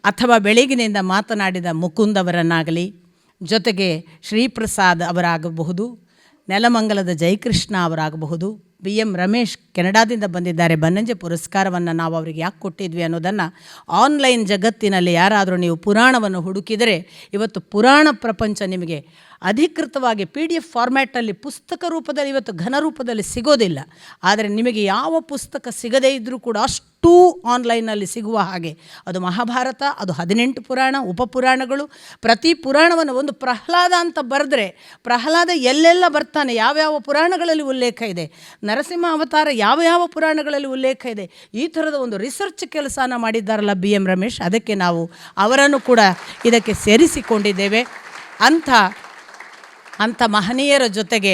ಅಥವಾ ಬೆಳಗಿನಿಂದ ಮಾತನಾಡಿದ ಮುಕುಂದ್ ಅವರನ್ನಾಗಲಿ, ಜೊತೆಗೆ ಶ್ರೀಪ್ರಸಾದ್ ಅವರಾಗಬಹುದು, ನೆಲಮಂಗಲದ ಜಯಕೃಷ್ಣ ಅವರಾಗಬಹುದು, BM ರಮೇಶ್ ಕೆನಡಾದಿಂದ ಬಂದಿದ್ದಾರೆ. ಬನ್ನಂಜೆ ಪುರಸ್ಕಾರವನ್ನು ನಾವು ಅವರಿಗೆ ಯಾಕೆ ಕೊಟ್ಟಿದ್ವಿ ಅನ್ನೋದನ್ನು ಆನ್ಲೈನ್ ಜಗತ್ತಿನಲ್ಲಿ ಯಾರಾದರೂ ನೀವು ಪುರಾಣವನ್ನು ಹುಡುಕಿದರೆ ಇವತ್ತು ಪುರಾಣ ಪ್ರಪಂಚ ನಿಮಗೆ ಅಧಿಕೃತವಾಗಿ PDF ಫಾರ್ಮ್ಯಾಟಲ್ಲಿ ಪುಸ್ತಕ ರೂಪದಲ್ಲಿ ಇವತ್ತು ಘನ ರೂಪದಲ್ಲಿ ಸಿಗೋದಿಲ್ಲ. ಆದರೆ ನಿಮಗೆ ಯಾವ ಪುಸ್ತಕ ಸಿಗದೇ ಇದ್ದರೂ ಕೂಡ ಅಷ್ಟೂ ಆನ್ಲೈನಲ್ಲಿ ಸಿಗುವ ಹಾಗೆ ಅದು ಮಹಾಭಾರತ, ಅದು 18 ಪುರಾಣ, ಉಪಪುರಾಣಗಳು. ಪ್ರತಿ ಪುರಾಣವನ್ನು ಒಂದು ಪ್ರಹ್ಲಾದ ಅಂತ ಬರೆದ್ರೆ ಪ್ರಹ್ಲಾದ ಎಲ್ಲೆಲ್ಲ ಬರ್ತಾನೆ, ಯಾವ್ಯಾವ ಪುರಾಣಗಳಲ್ಲಿ ಉಲ್ಲೇಖ ಇದೆ, ನರಸಿಂಹ ಅವತಾರ ಯಾವ ಯಾವ ಪುರಾಣಗಳಲ್ಲಿ ಉಲ್ಲೇಖ ಇದೆ, ಈ ಥರದ ಒಂದು ರಿಸರ್ಚ್ ಕೆಲಸನ ಮಾಡಿದ್ದಾರಲ್ಲ BM ರಮೇಶ್, ಅದಕ್ಕೆ ನಾವು ಅವರನ್ನು ಕೂಡ ಇದಕ್ಕೆ ಸೇರಿಸಿಕೊಂಡಿದ್ದೇವೆ. ಅಂಥ ಮಹನೀಯರ ಜೊತೆಗೆ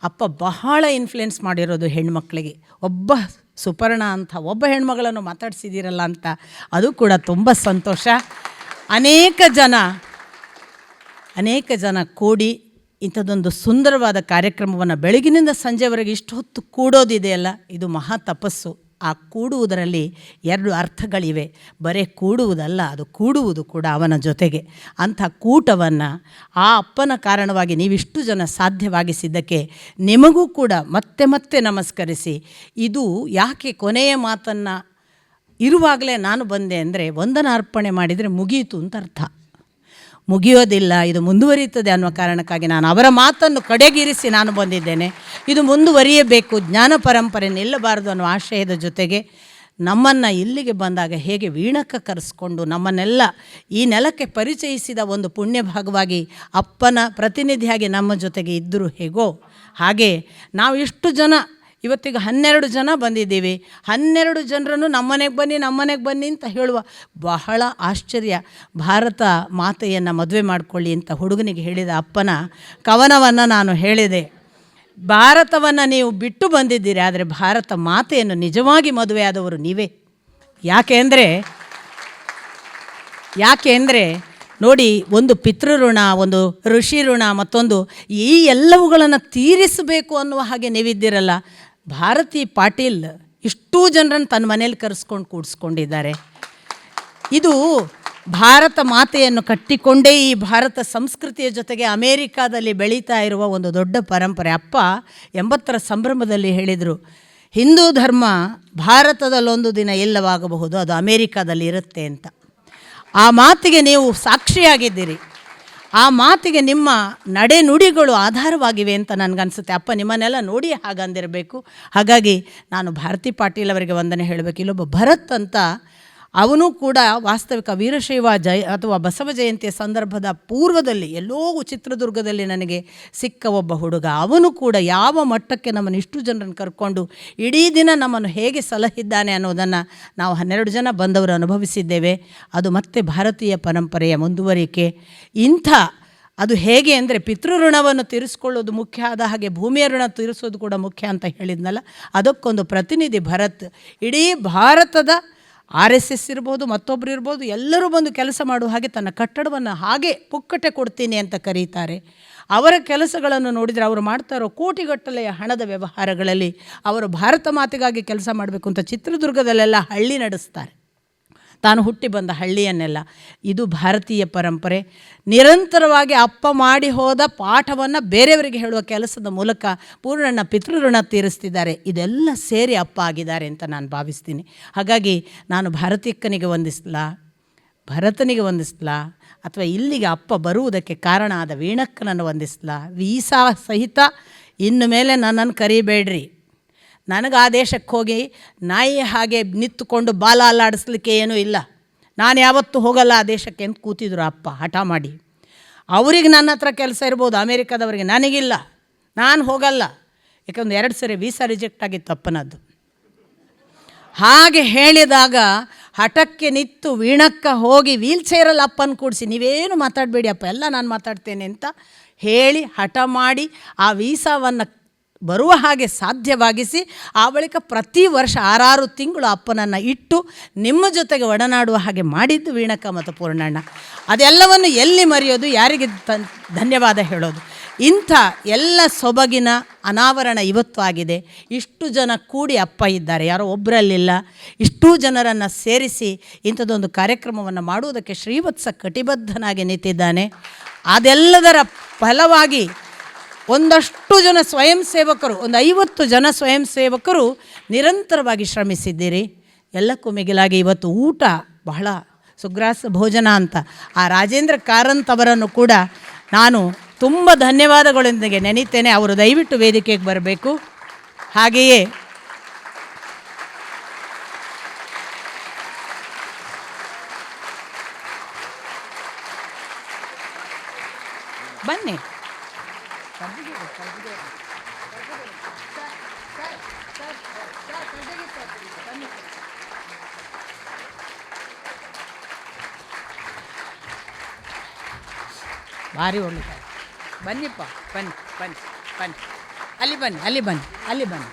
ಅಪ್ಪ ಬಹಳ ಇನ್ಫ್ಲುಯೆನ್ಸ್ ಮಾಡಿರೋದು ಹೆಣ್ಮಕ್ಳಿಗೆ. ಒಬ್ಬ ಸುಪರ್ಣ ಅಂತ ಒಬ್ಬ ಹೆಣ್ಮಗಳನ್ನು ಮಾತಾಡ್ಸಿದ್ದೀರಲ್ಲ ಅಂತ ಅದು ಕೂಡ ತುಂಬ ಸಂತೋಷ. ಅನೇಕ ಜನ ಕೂಡಿ ಇಂಥದ್ದೊಂದು ಸುಂದರವಾದ ಕಾರ್ಯಕ್ರಮವನ್ನು ಬೆಳಗಿನಿಂದ ಸಂಜೆವರೆಗೆ ಇಷ್ಟು ಹೊತ್ತು ಕೂಡೋದಿದೆಯಲ್ಲ, ಇದು ಮಹಾ ತಪಸ್ಸು. ಆ ಕೂಡುವುದರಲ್ಲಿ 2 ಅರ್ಥಗಳಿವೆ. ಬರೀ ಕೂಡುವುದಲ್ಲ, ಅದು ಕೂಡುವುದು ಕೂಡ ಅವನ ಜೊತೆಗೆ. ಅಂಥ ಕೂಟವನ್ನು ಆ ಅಪ್ಪನ ಕಾರಣವಾಗಿ ನೀವಿಷ್ಟು ಜನ ಸಾಧ್ಯವಾಗಿಸಿದ್ದಕ್ಕೆ ನಿಮಗೂ ಕೂಡ ಮತ್ತೆ ಮತ್ತೆ ನಮಸ್ಕರಿಸಿ, ಇದು ಯಾಕೆ ಕೊನೆಯ ಮಾತನ್ನು ಇರುವಾಗಲೇ ನಾನು ಬಂದೆ ಅಂದರೆ, ವಂದನ ಅರ್ಪಣೆ ಮಾಡಿದರೆ ಮುಗಿಯಿತು ಅಂತ ಅರ್ಥ. ಮುಗಿಯೋದಿಲ್ಲ, ಇದು ಮುಂದುವರಿಯುತ್ತದೆ ಅನ್ನುವ ಕಾರಣಕ್ಕಾಗಿ ನಾನು ಅವರ ಮಾತನ್ನು ಕಡೆಗಿರಿಸಿ ನಾನು ಬಂದಿದ್ದೇನೆ. ಇದು ಮುಂದುವರಿಯಬೇಕು, ಜ್ಞಾನ ಪರಂಪರೆ ನಿಲ್ಲಬಾರದು ಅನ್ನೋ ಆಶಯದ ಜೊತೆಗೆ ನಮ್ಮನ್ನು ಇಲ್ಲಿಗೆ ಬಂದಾಗ ಹೇಗೆ ವೀಣಕ್ಕೆ ಕರೆಸ್ಕೊಂಡು ನಮ್ಮನ್ನೆಲ್ಲ ಈ ನೆಲಕ್ಕೆ ಪರಿಚಯಿಸಿದ ಒಂದು ಪುಣ್ಯ ಭಾಗವಾಗಿ ಅಪ್ಪನ ಪ್ರತಿನಿಧಿಯಾಗಿ ನಮ್ಮ ಜೊತೆಗೆ ಇದ್ದರೂ ಹೇಗೋ ಹಾಗೆ ನಾವು ಇಷ್ಟು ಜನ ಇವತ್ತಿಗೆ 12 ಜನ ಬಂದಿದ್ದೀವಿ. 12 ಜನರನ್ನು ನಮ್ಮನೆಗೆ ಬನ್ನಿ ಅಂತ ಹೇಳುವ ಬಹಳ ಆಶ್ಚರ್ಯ. ಭಾರತ ಮಾತೆಯನ್ನು ಮದುವೆ ಮಾಡಿಕೊಳ್ಳಿ ಅಂತ ಹುಡುಗನಿಗೆ ಹೇಳಿದ ಅಪ್ಪನ ಕವನವನ್ನು ನಾನು ಹೇಳಿದೆ. ಭಾರತವನ್ನು ನೀವು ಬಿಟ್ಟು ಬಂದಿದ್ದೀರಿ, ಆದರೆ ಭಾರತ ಮಾತೆಯನ್ನು ನಿಜವಾಗಿ ಮದುವೆಯಾದವರು ನೀವೇ. ಯಾಕೆ ಅಂದರೆ ನೋಡಿ, ಒಂದು ಪಿತೃಋಣ, ಒಂದು ಋಷಿ ಋಣ, ಮತ್ತೊಂದು ಈ ಎಲ್ಲವುಗಳನ್ನು ತೀರಿಸಬೇಕು ಅನ್ನುವ ಹಾಗೆ ನೀವಿದ್ದೀರಲ್ಲ. ಭಾರತಿ ಪಾಟೀಲ್ ಇಷ್ಟೂ ಜನರನ್ನು ತನ್ನ ಮನೇಲಿ ಕರೆಸ್ಕೊಂಡು ಕೂಡಿಸ್ಕೊಂಡಿದ್ದಾರೆ. ಇದು ಭಾರತ ಮಾತೆಯನ್ನು ಕಟ್ಟಿಕೊಂಡೇ ಈ ಭಾರತ ಸಂಸ್ಕೃತಿಯ ಜೊತೆಗೆ ಅಮೇರಿಕಾದಲ್ಲಿ ಬೆಳೀತಾ ಇರುವ ಒಂದು ದೊಡ್ಡ ಪರಂಪರೆ. ಅಪ್ಪ 80ರ ಸಂಭ್ರಮದಲ್ಲಿ ಹೇಳಿದರು, ಹಿಂದೂ ಧರ್ಮ ಭಾರತದಲ್ಲೊಂದು ದಿನ ಇಲ್ಲವಾಗಬಹುದು, ಅದು ಅಮೇರಿಕಾದಲ್ಲಿ ಇರುತ್ತೆ ಅಂತ. ಆ ಮಾತಿಗೆ ನೀವು ಸಾಕ್ಷಿಯಾಗಿದ್ದೀರಿ. ಆ ಮಾತಿಗೆ ನಿಮ್ಮ ನಡೆನುಡಿಗಳು ಆಧಾರವಾಗಿವೆ ಅಂತ ನನಗನ್ಸುತ್ತೆ. ಅಪ್ಪ ನಿಮ್ಮನ್ನೆಲ್ಲ ನೋಡಿ ಹಾಗಂದಿರಬೇಕು. ಹಾಗಾಗಿ ನಾನು ಭಾರತಿ ಪಾಟೀಲ್ ಅವರಿಗೆ ವಂದನೆ ಹೇಳಬೇಕು. ಇಲ್ಲೊಬ್ಬ ಭರತ್ ಅಂತ, ಅವನು ಕೂಡ ವಾಸ್ತವಿಕ ವೀರಶೈವ ಅಥವಾ ಬಸವ ಜಯಂತಿಯ ಸಂದರ್ಭದ ಪೂರ್ವದಲ್ಲಿ ಎಲ್ಲೋ ಚಿತ್ರದುರ್ಗದಲ್ಲಿ ನನಗೆ ಸಿಕ್ಕ ಒಬ್ಬ ಹುಡುಗ. ಅವನು ಕೂಡ ಯಾವ ಮಟ್ಟಕ್ಕೆ ನಮ್ಮನ್ನು ಇಷ್ಟು ಜನರನ್ನು ಕರ್ಕೊಂಡು ಇಡೀ ದಿನ ನಮ್ಮನ್ನು ಹೇಗೆ ಸಲಹಿದ್ದಾನೆ ಅನ್ನೋದನ್ನು ನಾವು 12 ಜನ ಬಂದವರು ಅನುಭವಿಸಿದ್ದೇವೆ. ಅದು ಮತ್ತೆ ಭಾರತೀಯ ಪರಂಪರೆಯ ಮುಂದುವರಿಕೆ. ಅದು ಹೇಗೆ ಅಂದರೆ ಪಿತೃಋಣವನ್ನು ತೀರಿಸ್ಕೊಳ್ಳೋದು ಮುಖ್ಯ, ಆದ ಹಾಗೆ ಭೂಮಿಯ ಋಣ ತೀರಿಸೋದು ಕೂಡ ಮುಖ್ಯ ಅಂತ ಹೇಳಿದ್ನಲ್ಲ, ಅದಕ್ಕೊಂದು ಪ್ರತಿನಿಧಿ ಭರತ್. ಇಡೀ ಭಾರತದ RSS ಇರ್ಬೋದು, ಮತ್ತೊಬ್ಬರು ಇರ್ಬೋದು, ಎಲ್ಲರೂ ಬಂದು ಕೆಲಸ ಮಾಡುವ ಹಾಗೆ ತನ್ನ ಕಟ್ಟಡವನ್ನು ಹಾಗೆ ಪುಕ್ಕಟೆ ಕೊಡ್ತೀನಿ ಅಂತ ಕರೀತಾರೆ. ಅವರ ಕೆಲಸಗಳನ್ನು ನೋಡಿದರೆ ಅವರು ಮಾಡ್ತಾ ಇರೋ ಕೋಟಿಗಟ್ಟಲೆಯ ಹಣದ ವ್ಯವಹಾರಗಳಲ್ಲಿ ಅವರು ಭಾರತ ಮಾತೆಗಾಗಿ ಕೆಲಸ ಮಾಡಬೇಕು ಅಂತ ಚಿತ್ರದುರ್ಗದಲ್ಲೆಲ್ಲ ಹಳ್ಳಿ ನಡೆಸ್ತಾರೆ, ತಾನು ಹುಟ್ಟಿ ಬಂದ ಹಳ್ಳಿಯನ್ನೆಲ್ಲ. ಇದು ಭಾರತೀಯ ಪರಂಪರೆ. ನಿರಂತರವಾಗಿ ಅಪ್ಪ ಮಾಡಿ ಹೋದ ಪಾಠವನ್ನು ಬೇರೆಯವರಿಗೆ ಹೇಳುವ ಕೆಲಸದ ಮೂಲಕ ಪೂರ್ಣಣ್ಣ ಪಿತೃಋಣ ತೀರಿಸ್ತಿದ್ದಾರೆ. ಇದೆಲ್ಲ ಸೇರಿ ಅಪ್ಪ ಆಗಿದ್ದಾರೆ ಅಂತ ನಾನು ಭಾವಿಸ್ತೀನಿ. ಹಾಗಾಗಿ ನಾನು ಭಾರತೀಯಕ್ಕನಿಗೆ ವಂದಿಸ್ಲಾ, ಭರತನಿಗೆ ವಂದಿಸ್ಲಾ, ಅಥವಾ ಇಲ್ಲಿಗೆ ಅಪ್ಪ ಬರುವುದಕ್ಕೆ ಕಾರಣ ಆದ ವೀಣಕ್ಕನನ್ನು ವಂದಿಸ್ಲಾ. ವೀಸಾ ಸಹಿತ ಇನ್ನು ಮೇಲೆ ನನ್ನನ್ನು ಕರಿಬೇಡ್ರಿ. ನನಗೆ ಆ ದೇಶಕ್ಕೆ ಹೋಗಿ ನಾಯಿ ಹಾಗೆ ನಿಂತುಕೊಂಡು ಬಾಲ ಅಲ್ಲಾಡಿಸ್ಲಿಕ್ಕೆ ಏನೂ ಇಲ್ಲ. ನಾನು ಯಾವತ್ತೂ ಹೋಗಲ್ಲ ಆ ದೇಶಕ್ಕೆ ಅಂತ ಕೂತಿದ್ರು ಅಪ್ಪ ಹಠ ಮಾಡಿ. ಅವ್ರಿಗೆ ನನ್ನ ಹತ್ರ ಕೆಲಸ ಇರ್ಬೋದು, ಅಮೇರಿಕಾದವರಿಗೆ, ನನಗಿಲ್ಲ, ನಾನು ಹೋಗಲ್ಲ. ಯಾಕಂದ್ರೆ 2 ಸರಿ ವೀಸಾ ರಿಜೆಕ್ಟ್ ಆಗಿತ್ತು ಅಪ್ಪನದ್ದು. ಹಾಗೆ ಹೇಳಿದಾಗ ಹಠಕ್ಕೆ ನಿಂತು ವೀಣಕ್ಕ ಹೋಗಿ ವೀಲ್ ಚೇರಲ್ಲಿ ಅಪ್ಪನ ಕೂಡಿಸಿ, ನೀವೇನು ಮಾತಾಡಬೇಡಿ ಅಪ್ಪ, ಎಲ್ಲ ನಾನು ಮಾತಾಡ್ತೇನೆ ಅಂತ ಹೇಳಿ ಹಠ ಮಾಡಿ ಆ ವೀಸಾವನ್ನು ಬರುವ ಹಾಗೆ ಸಾಧ್ಯವಾಗಿಸಿ ಆ ಬಳಿಕ ಪ್ರತಿ ವರ್ಷ 6 ತಿಂಗಳು ಅಪ್ಪನನ್ನು ಇಟ್ಟು ನಿಮ್ಮ ಜೊತೆಗೆ ಒಡನಾಡುವ ಹಾಗೆ ಮಾಡಿದ್ದು ವೀಣಕ್ಕ ಮತ್ತು ಪೂರ್ಣಣ್ಣ. ಅದೆಲ್ಲವನ್ನು ಎಲ್ಲಿ ಮರೆಯೋದು, ಯಾರಿಗೆ ಧನ್ಯವಾದ ಹೇಳೋದು. ಇಂಥ ಎಲ್ಲ ಸೊಬಗಿನ ಅನಾವರಣ ಇವತ್ತು ಆಗಿದೆ. ಇಷ್ಟು ಜನ ಕೂಡಿ ಅಪ್ಪ ಇದ್ದಾರೆ, ಯಾರೋ ಒಬ್ಬರಲ್ಲಿಲ್ಲ. ಇಷ್ಟೂ ಜನರನ್ನು ಸೇರಿಸಿ ಇಂಥದ್ದೊಂದು ಕಾರ್ಯಕ್ರಮವನ್ನು ಮಾಡುವುದಕ್ಕೆ ಶ್ರೀವತ್ಸ ಕಟಿಬದ್ಧನಾಗಿ ನಿಂತಿದ್ದಾನೆ. ಅದೆಲ್ಲದರ ಫಲವಾಗಿ ಒಂದಷ್ಟು ಜನ ಸ್ವಯಂ ಸೇವಕರು, ಒಂದು 50 ಜನ ಸ್ವಯಂ ಸೇವಕರು ನಿರಂತರವಾಗಿ ಶ್ರಮಿಸಿದ್ದೀರಿ. ಎಲ್ಲಕ್ಕೂ ಮಿಗಿಲಾಗಿ ಇವತ್ತು ಊಟ ಬಹಳ ಸುಗ್ರಾಸ ಭೋಜನ ಅಂತ ಆ ರಾಜೇಂದ್ರ ಕಾರಂತ್ ಅವರನ್ನು ಕೂಡ ನಾನು ತುಂಬ ಧನ್ಯವಾದಗಳೊಂದಿಗೆ ನೆನೀತೇನೆ. ಅವರು ದಯವಿಟ್ಟು ವೇದಿಕೆಗೆ ಬರಬೇಕು. ಹಾಗೆಯೇ ಬನ್ನಿ. ಭಾರಿ ಒಳ್ಳೆಯ ಬನ್ನಿಪ್ಪ, ಬನ್ನಿ ಬನ್ನಿ ಬನ್ನಿ, ಅಲ್ಲಿ ಬನ್ನಿ, ಅಲ್ಲಿ ಬನ್ನಿ, ಅಲ್ಲಿ ಬನ್ನಿ.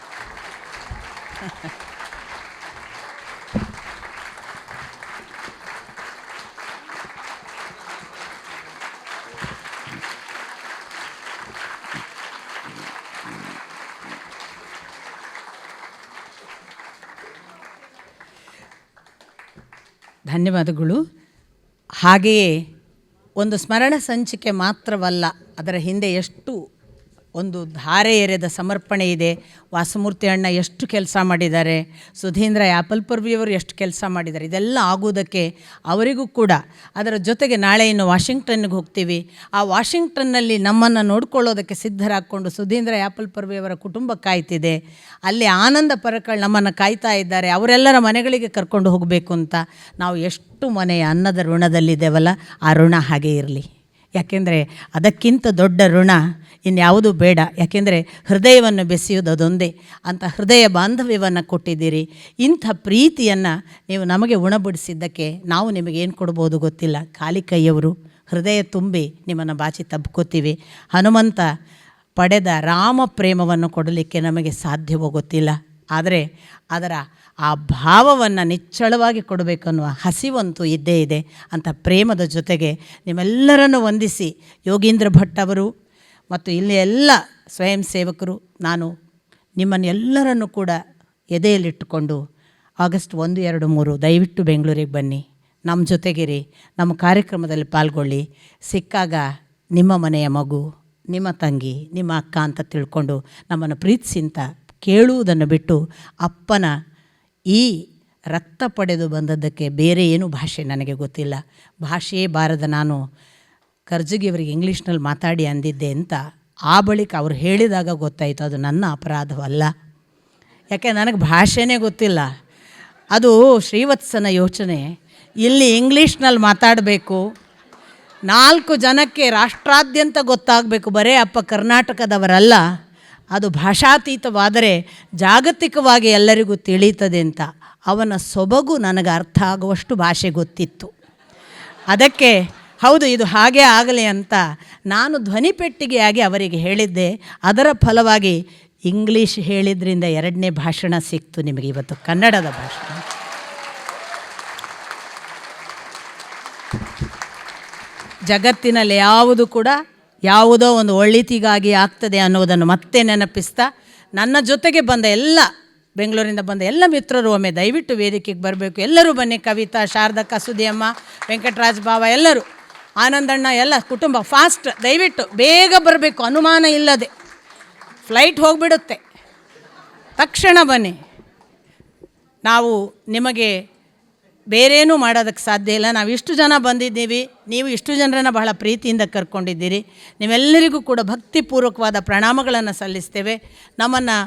ಧನ್ಯವಾದಗಳು. ಹಾಗೆಯೇ ಒಂದು ಸ್ಮರಣ ಸಂಚಿಕೆ ಮಾತ್ರವಲ್ಲ, ಅದರ ಹಿಂದೆ ಎಷ್ಟು ಒಂದು ಧಾರೆ ಎರೆದ ಸಮರ್ಪಣೆ ಇದೆ. ವಾಸಮೂರ್ತಿ ಅಣ್ಣ ಎಷ್ಟು ಕೆಲಸ ಮಾಡಿದ್ದಾರೆ, ಸುಧೀಂದ್ರ ಯಾಪಲ್ಪರ್ವಿಯವರು ಎಷ್ಟು ಕೆಲಸ ಮಾಡಿದ್ದಾರೆ. ಇದೆಲ್ಲ ಆಗುವುದಕ್ಕೆ ಅವರಿಗೂ ಕೂಡ, ಅದರ ಜೊತೆಗೆ ನಾಳೆ ಇನ್ನು ವಾಷಿಂಗ್ಟನ್ಗೆ ಹೋಗ್ತೀವಿ. ಆ ವಾಷಿಂಗ್ಟನ್ನಲ್ಲಿ ನಮ್ಮನ್ನು ನೋಡ್ಕೊಳ್ಳೋದಕ್ಕೆ ಸಿದ್ಧರಾಕ್ಕೊಂಡು ಸುಧೀಂದ್ರ ಯಾಪಲ್ಪರ್ವಿಯವರ ಕುಟುಂಬ ಕಾಯ್ತಿದೆ. ಅಲ್ಲಿ ಆನಂದ ಪರಕಳ್ ನಮ್ಮನ್ನು ಕಾಯ್ತಾ ಇದ್ದಾರೆ. ಅವರೆಲ್ಲರ ಮನೆಗಳಿಗೆ ಕರ್ಕೊಂಡು ಹೋಗಬೇಕು ಅಂತ. ನಾವು ಎಷ್ಟು ಮನೆಯ ಅನ್ನದ ಋಣದಲ್ಲಿದ್ದೇವಲ್ಲ, ಆ ಋಣ ಹಾಗೇ ಇರಲಿ. ಯಾಕೆಂದರೆ ಅದಕ್ಕಿಂತ ದೊಡ್ಡ ಋಣ ಇನ್ಯಾವುದೂ ಬೇಡ. ಯಾಕೆಂದರೆ ಹೃದಯವನ್ನು ಬೆಸೆಯೋದು ಅದೊಂದೇ. ಅಂಥ ಹೃದಯ ಬಾಂಧವ್ಯವನ್ನು ಕೊಟ್ಟಿದ್ದೀರಿ. ಇಂಥ ಪ್ರೀತಿಯನ್ನು ನೀವು ನಮಗೆ ಉಣಬಡಿಸಿದ್ದಕ್ಕೆ ನಾವು ನಿಮಗೇನು ಕೊಡ್ಬೋದು ಗೊತ್ತಿಲ್ಲ. ಖಾಲಿ ಕೈಯವರು, ಹೃದಯ ತುಂಬಿ ನಿಮ್ಮನ್ನು ಬಾಚಿ ತಬ್ಕೋತೀವಿ. ಹನುಮಂತ ಪಡೆದ ರಾಮ ಪ್ರೇಮವನ್ನು ಕೊಡಲಿಕ್ಕೆ ನಮಗೆ ಸಾಧ್ಯವೋ ಗೊತ್ತಿಲ್ಲ. ಆದರೆ ಅದರ ಆ ಭಾವವನ್ನು ನಿಚ್ಚಳವಾಗಿ ಕೊಡಬೇಕು ಅನ್ನುವ ಹಸಿವಂತೂ ಇದ್ದೇ ಇದೆ. ಅಂಥ ಪ್ರೇಮದ ಜೊತೆಗೆ ನಿಮ್ಮೆಲ್ಲರನ್ನು ವಂದಿಸಿ, ಯೋಗೀಂದ್ರ ಭಟ್ ಅವರು ಮತ್ತು ಇಲ್ಲಿ ಎಲ್ಲ ಸ್ವಯಂ ಸೇವಕರು, ನಾನು ನಿಮ್ಮನ್ನು ಎಲ್ಲರನ್ನು ಕೂಡ ಎದೆಯಲ್ಲಿಟ್ಟುಕೊಂಡು ಆಗಸ್ಟ್ 1, 2, 3 ದಯವಿಟ್ಟು ಬೆಂಗಳೂರಿಗೆ ಬನ್ನಿ, ನಮ್ಮ ಜೊತೆಗಿರಿ, ನಮ್ಮ ಕಾರ್ಯಕ್ರಮದಲ್ಲಿ ಪಾಲ್ಗೊಳ್ಳಿ. ಸಿಕ್ಕಾಗ ನಿಮ್ಮ ಮನೆಯ ಮಗು, ನಿಮ್ಮ ತಂಗಿ, ನಿಮ್ಮ ಅಕ್ಕ ಅಂತ ತಿಳ್ಕೊಂಡು ನಮ್ಮನ್ನು ಪ್ರೀತಿಸಿ ಅಂತ ಕೇಳುವುದನ್ನು ಬಿಟ್ಟು, ಅಪ್ಪನ ಈ ರಕ್ತ ಪಡೆದು ಬಂದದ್ದಕ್ಕೆ ಬೇರೆ ಏನೂ ಭಾಷೆ ನನಗೆ ಗೊತ್ತಿಲ್ಲ. ಭಾಷೆಯೇ ಬಾರದ ನಾನು ಕರ್ಜಗಿಯವರಿಗೆ ಇಂಗ್ಲೀಷ್ನಲ್ಲಿ ಮಾತಾಡಿ ಅಂದಿದ್ದೆ ಅಂತ ಆ ಬಳಿಕ ಅವರು ಹೇಳಿದಾಗ ಗೊತ್ತಾಯಿತು ಅದು ನನ್ನ ಅಪರಾಧವಲ್ಲ. ಯಾಕೆ ನನಗೆ ಭಾಷೆನೇ ಗೊತ್ತಿಲ್ಲ. ಅದು ಶ್ರೀವತ್ಸನ ಯೋಚನೆ. ಇಲ್ಲಿ ಇಂಗ್ಲೀಷ್ನಲ್ಲಿ ಮಾತಾಡಬೇಕು, 4 ಜನಕ್ಕೆ ರಾಷ್ಟ್ರಾದ್ಯಂತ ಗೊತ್ತಾಗಬೇಕು, ಬರೇ ಅಪ್ಪ ಕರ್ನಾಟಕದವರಲ್ಲ, ಅದು ಭಾಷಾತೀತವಾದರೆ ಜಾಗತಿಕವಾಗಿ ಎಲ್ಲರಿಗೂ ತಿಳಿಯುತ್ತದೆ ಅಂತ. ಅವನ ಸೊಬಗು ನನಗೆ ಅರ್ಥ ಆಗುವಷ್ಟು ಭಾಷೆ ಗೊತ್ತಿತ್ತು. ಅದಕ್ಕೆ ಹೌದು ಇದು ಹಾಗೇ ಆಗಲಿ ಅಂತ ನಾನು ಧ್ವನಿಪೆಟ್ಟಿಗೆಯಾಗಿ ಅವರಿಗೆ ಹೇಳಿದ್ದೆ. ಅದರ ಫಲವಾಗಿ ಇಂಗ್ಲೀಷ್ ಹೇಳಿದ್ರಿಂದ 2ನೇ ಭಾಷಣ ಸಿಕ್ತು ನಿಮಗೆ ಇವತ್ತು, ಕನ್ನಡದ ಭಾಷಣ. ಜಗತ್ತಿನಲ್ಲಿ ಯಾವುದು ಕೂಡ ಯಾವುದೋ ಒಂದು ಒಳಿತಿಗಾಗಿ ಆಗ್ತದೆ ಅನ್ನೋದನ್ನು ಮತ್ತೆ ನೆನಪಿಸ್ತಾ, ನನ್ನ ಜೊತೆಗೆ ಬಂದ ಎಲ್ಲ ಬೆಂಗಳೂರಿಂದ ಬಂದ ಎಲ್ಲ ಮಿತ್ರರು ಒಮ್ಮೆ ದಯವಿಟ್ಟು ವೇದಿಕೆಗೆ ಬರಬೇಕು. ಎಲ್ಲರೂ ಬನ್ನಿ. ಕವಿತಾ, ಶಾರದಕ್ಕ, ಸುದಿಯಮ್ಮ, ವೆಂಕಟರಾಜ್ ಬಾವ, ಎಲ್ಲರೂ, ಆನಂದಣ್ಣ, ಎಲ್ಲ ಕುಟುಂಬ ಫಾಸ್ಟ್ ದಯವಿಟ್ಟು ಬೇಗ ಬರಬೇಕು, ಅನುಮಾನ ಇಲ್ಲದೆ. ಫ್ಲೈಟ್ ಹೋಗಿಬಿಡುತ್ತೆ, ತಕ್ಷಣ ಬನ್ನಿ. ನಾವು ನಿಮಗೆ ಬೇರೇನೂ ಮಾಡೋದಕ್ಕೆ ಸಾಧ್ಯ ಇಲ್ಲ. ನಾವು ಇಷ್ಟು ಜನ ಬಂದಿದ್ದೀವಿ, ನೀವು ಇಷ್ಟು ಜನರನ್ನು ಬಹಳ ಪ್ರೀತಿಯಿಂದ ಕರ್ಕೊಂಡಿದ್ದೀರಿ. ನೀವೆಲ್ಲರಿಗೂ ಕೂಡ ಭಕ್ತಿಪೂರ್ವಕವಾದ ಪ್ರಣಾಮಗಳನ್ನು ಸಲ್ಲಿಸ್ತೇವೆ. ನಮ್ಮನ್ನು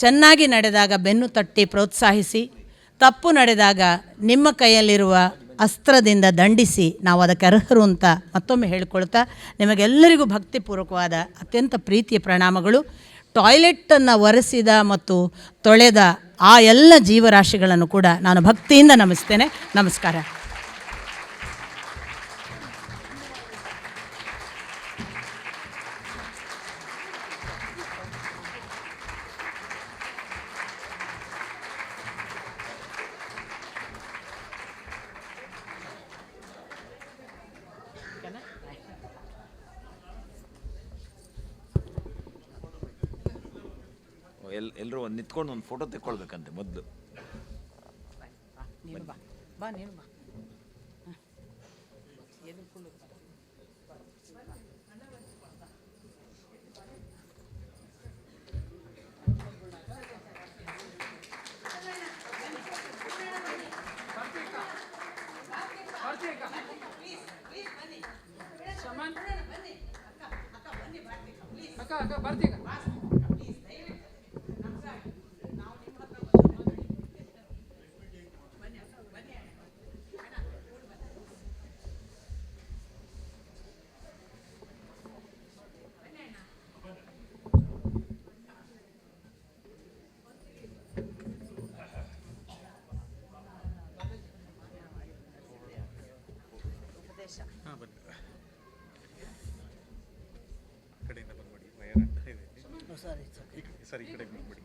ಚೆನ್ನಾಗಿ ನಡೆದಾಗ ಬೆನ್ನು ತಟ್ಟಿ ಪ್ರೋತ್ಸಾಹಿಸಿ, ತಪ್ಪು ನಡೆದಾಗ ನಿಮ್ಮ ಕೈಯಲ್ಲಿರುವ ಅಸ್ತ್ರದಿಂದ ದಂಡಿಸಿ ನಾವು ಅದಕ್ಕೆ ಅರ್ಹರು ಅಂತ ಮತ್ತೊಮ್ಮೆ ಹೇಳ್ಕೊಳ್ತಾ, ನಿಮಗೆಲ್ಲರಿಗೂ ಭಕ್ತಿಪೂರ್ವಕವಾದ ಅತ್ಯಂತ ಪ್ರೀತಿಯ ಪ್ರಣಾಮಗಳು. ಟಾಯ್ಲೆಟನ್ನು ಒರೆಸಿದ ಮತ್ತು ತೊಳೆದ ಆ ಎಲ್ಲ ಜೀವರಾಶಿಗಳನ್ನು ಕೂಡ ನಾನು ಭಕ್ತಿಯಿಂದ ನಮಿಸ್ತೇನೆ. ನಮಸ್ಕಾರ. ಎಲ್ಲರೂ ಒಂದು ನಿಂತ್ಕೊಂಡು ಒಂದು ಫೋಟೋ ತೆಕ್ಕೊಳ್ಬೇಕಂತೆ ಮೊದಲು. ನೀನು ಬಾ ಬಾ ನೀನು ಬಾ. ಸರಿ, ಈ ಕಡೆ ಬಂದ್ಬಿಡಿ.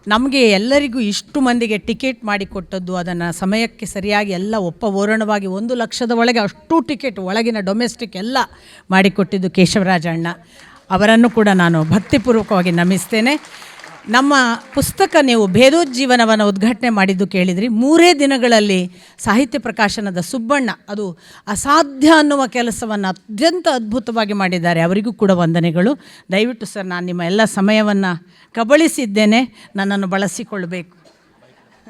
ನಮಗೆ ಎಲ್ಲರಿಗೂ ಇಷ್ಟು ಮಂದಿಗೆ ಟಿಕೆಟ್ ಮಾಡಿಕೊಟ್ಟದ್ದು, ಅದನ್ನು ಸಮಯಕ್ಕೆ ಸರಿಯಾಗಿ ಎಲ್ಲ ಓರಣವಾಗಿ 1 ಲಕ್ಷದ ಒಳಗೆ ಅಷ್ಟು ಟಿಕೆಟ್ ಒಳಗಿನ ಡೊಮೆಸ್ಟಿಕ್ ಎಲ್ಲ ಮಾಡಿಕೊಟ್ಟಿದ್ದು ಕೇಶವರಾಜ ಅಣ್ಣ ಅವರನ್ನು ಕೂಡ ನಾನು ಭಕ್ತಿಪೂರ್ವಕವಾಗಿ ನಮಿಸ್ತೇನೆ. ನಮ್ಮ ಪುಸ್ತಕ ನೀವು ಭೇದೋಜ್ಜೀವನವನ್ನು ಉದ್ಘಾಟನೆ ಮಾಡಿದ್ದು ಕೇಳಿದ್ರಿ. 3 ದಿನಗಳಲ್ಲಿ ಸಾಹಿತ್ಯ ಪ್ರಕಾಶನದ ಸುಬ್ಬಣ್ಣ ಅದು ಅಸಾಧ್ಯ ಅನ್ನುವ ಕೆಲಸವನ್ನು ಅತ್ಯಂತ ಅದ್ಭುತವಾಗಿ ಮಾಡಿದ್ದಾರೆ. ಅವರಿಗೂ ಕೂಡ ವಂದನೆಗಳು. ದಯವಿಟ್ಟು ಸರ್, ನಾನು ನಿಮ್ಮ ಎಲ್ಲ ಸಮಯವನ್ನು ಕಬಳಿಸಿದ್ದೇನೆ, ನನ್ನನ್ನು ಬಳಸಿಕೊಳ್ಳಬೇಕು.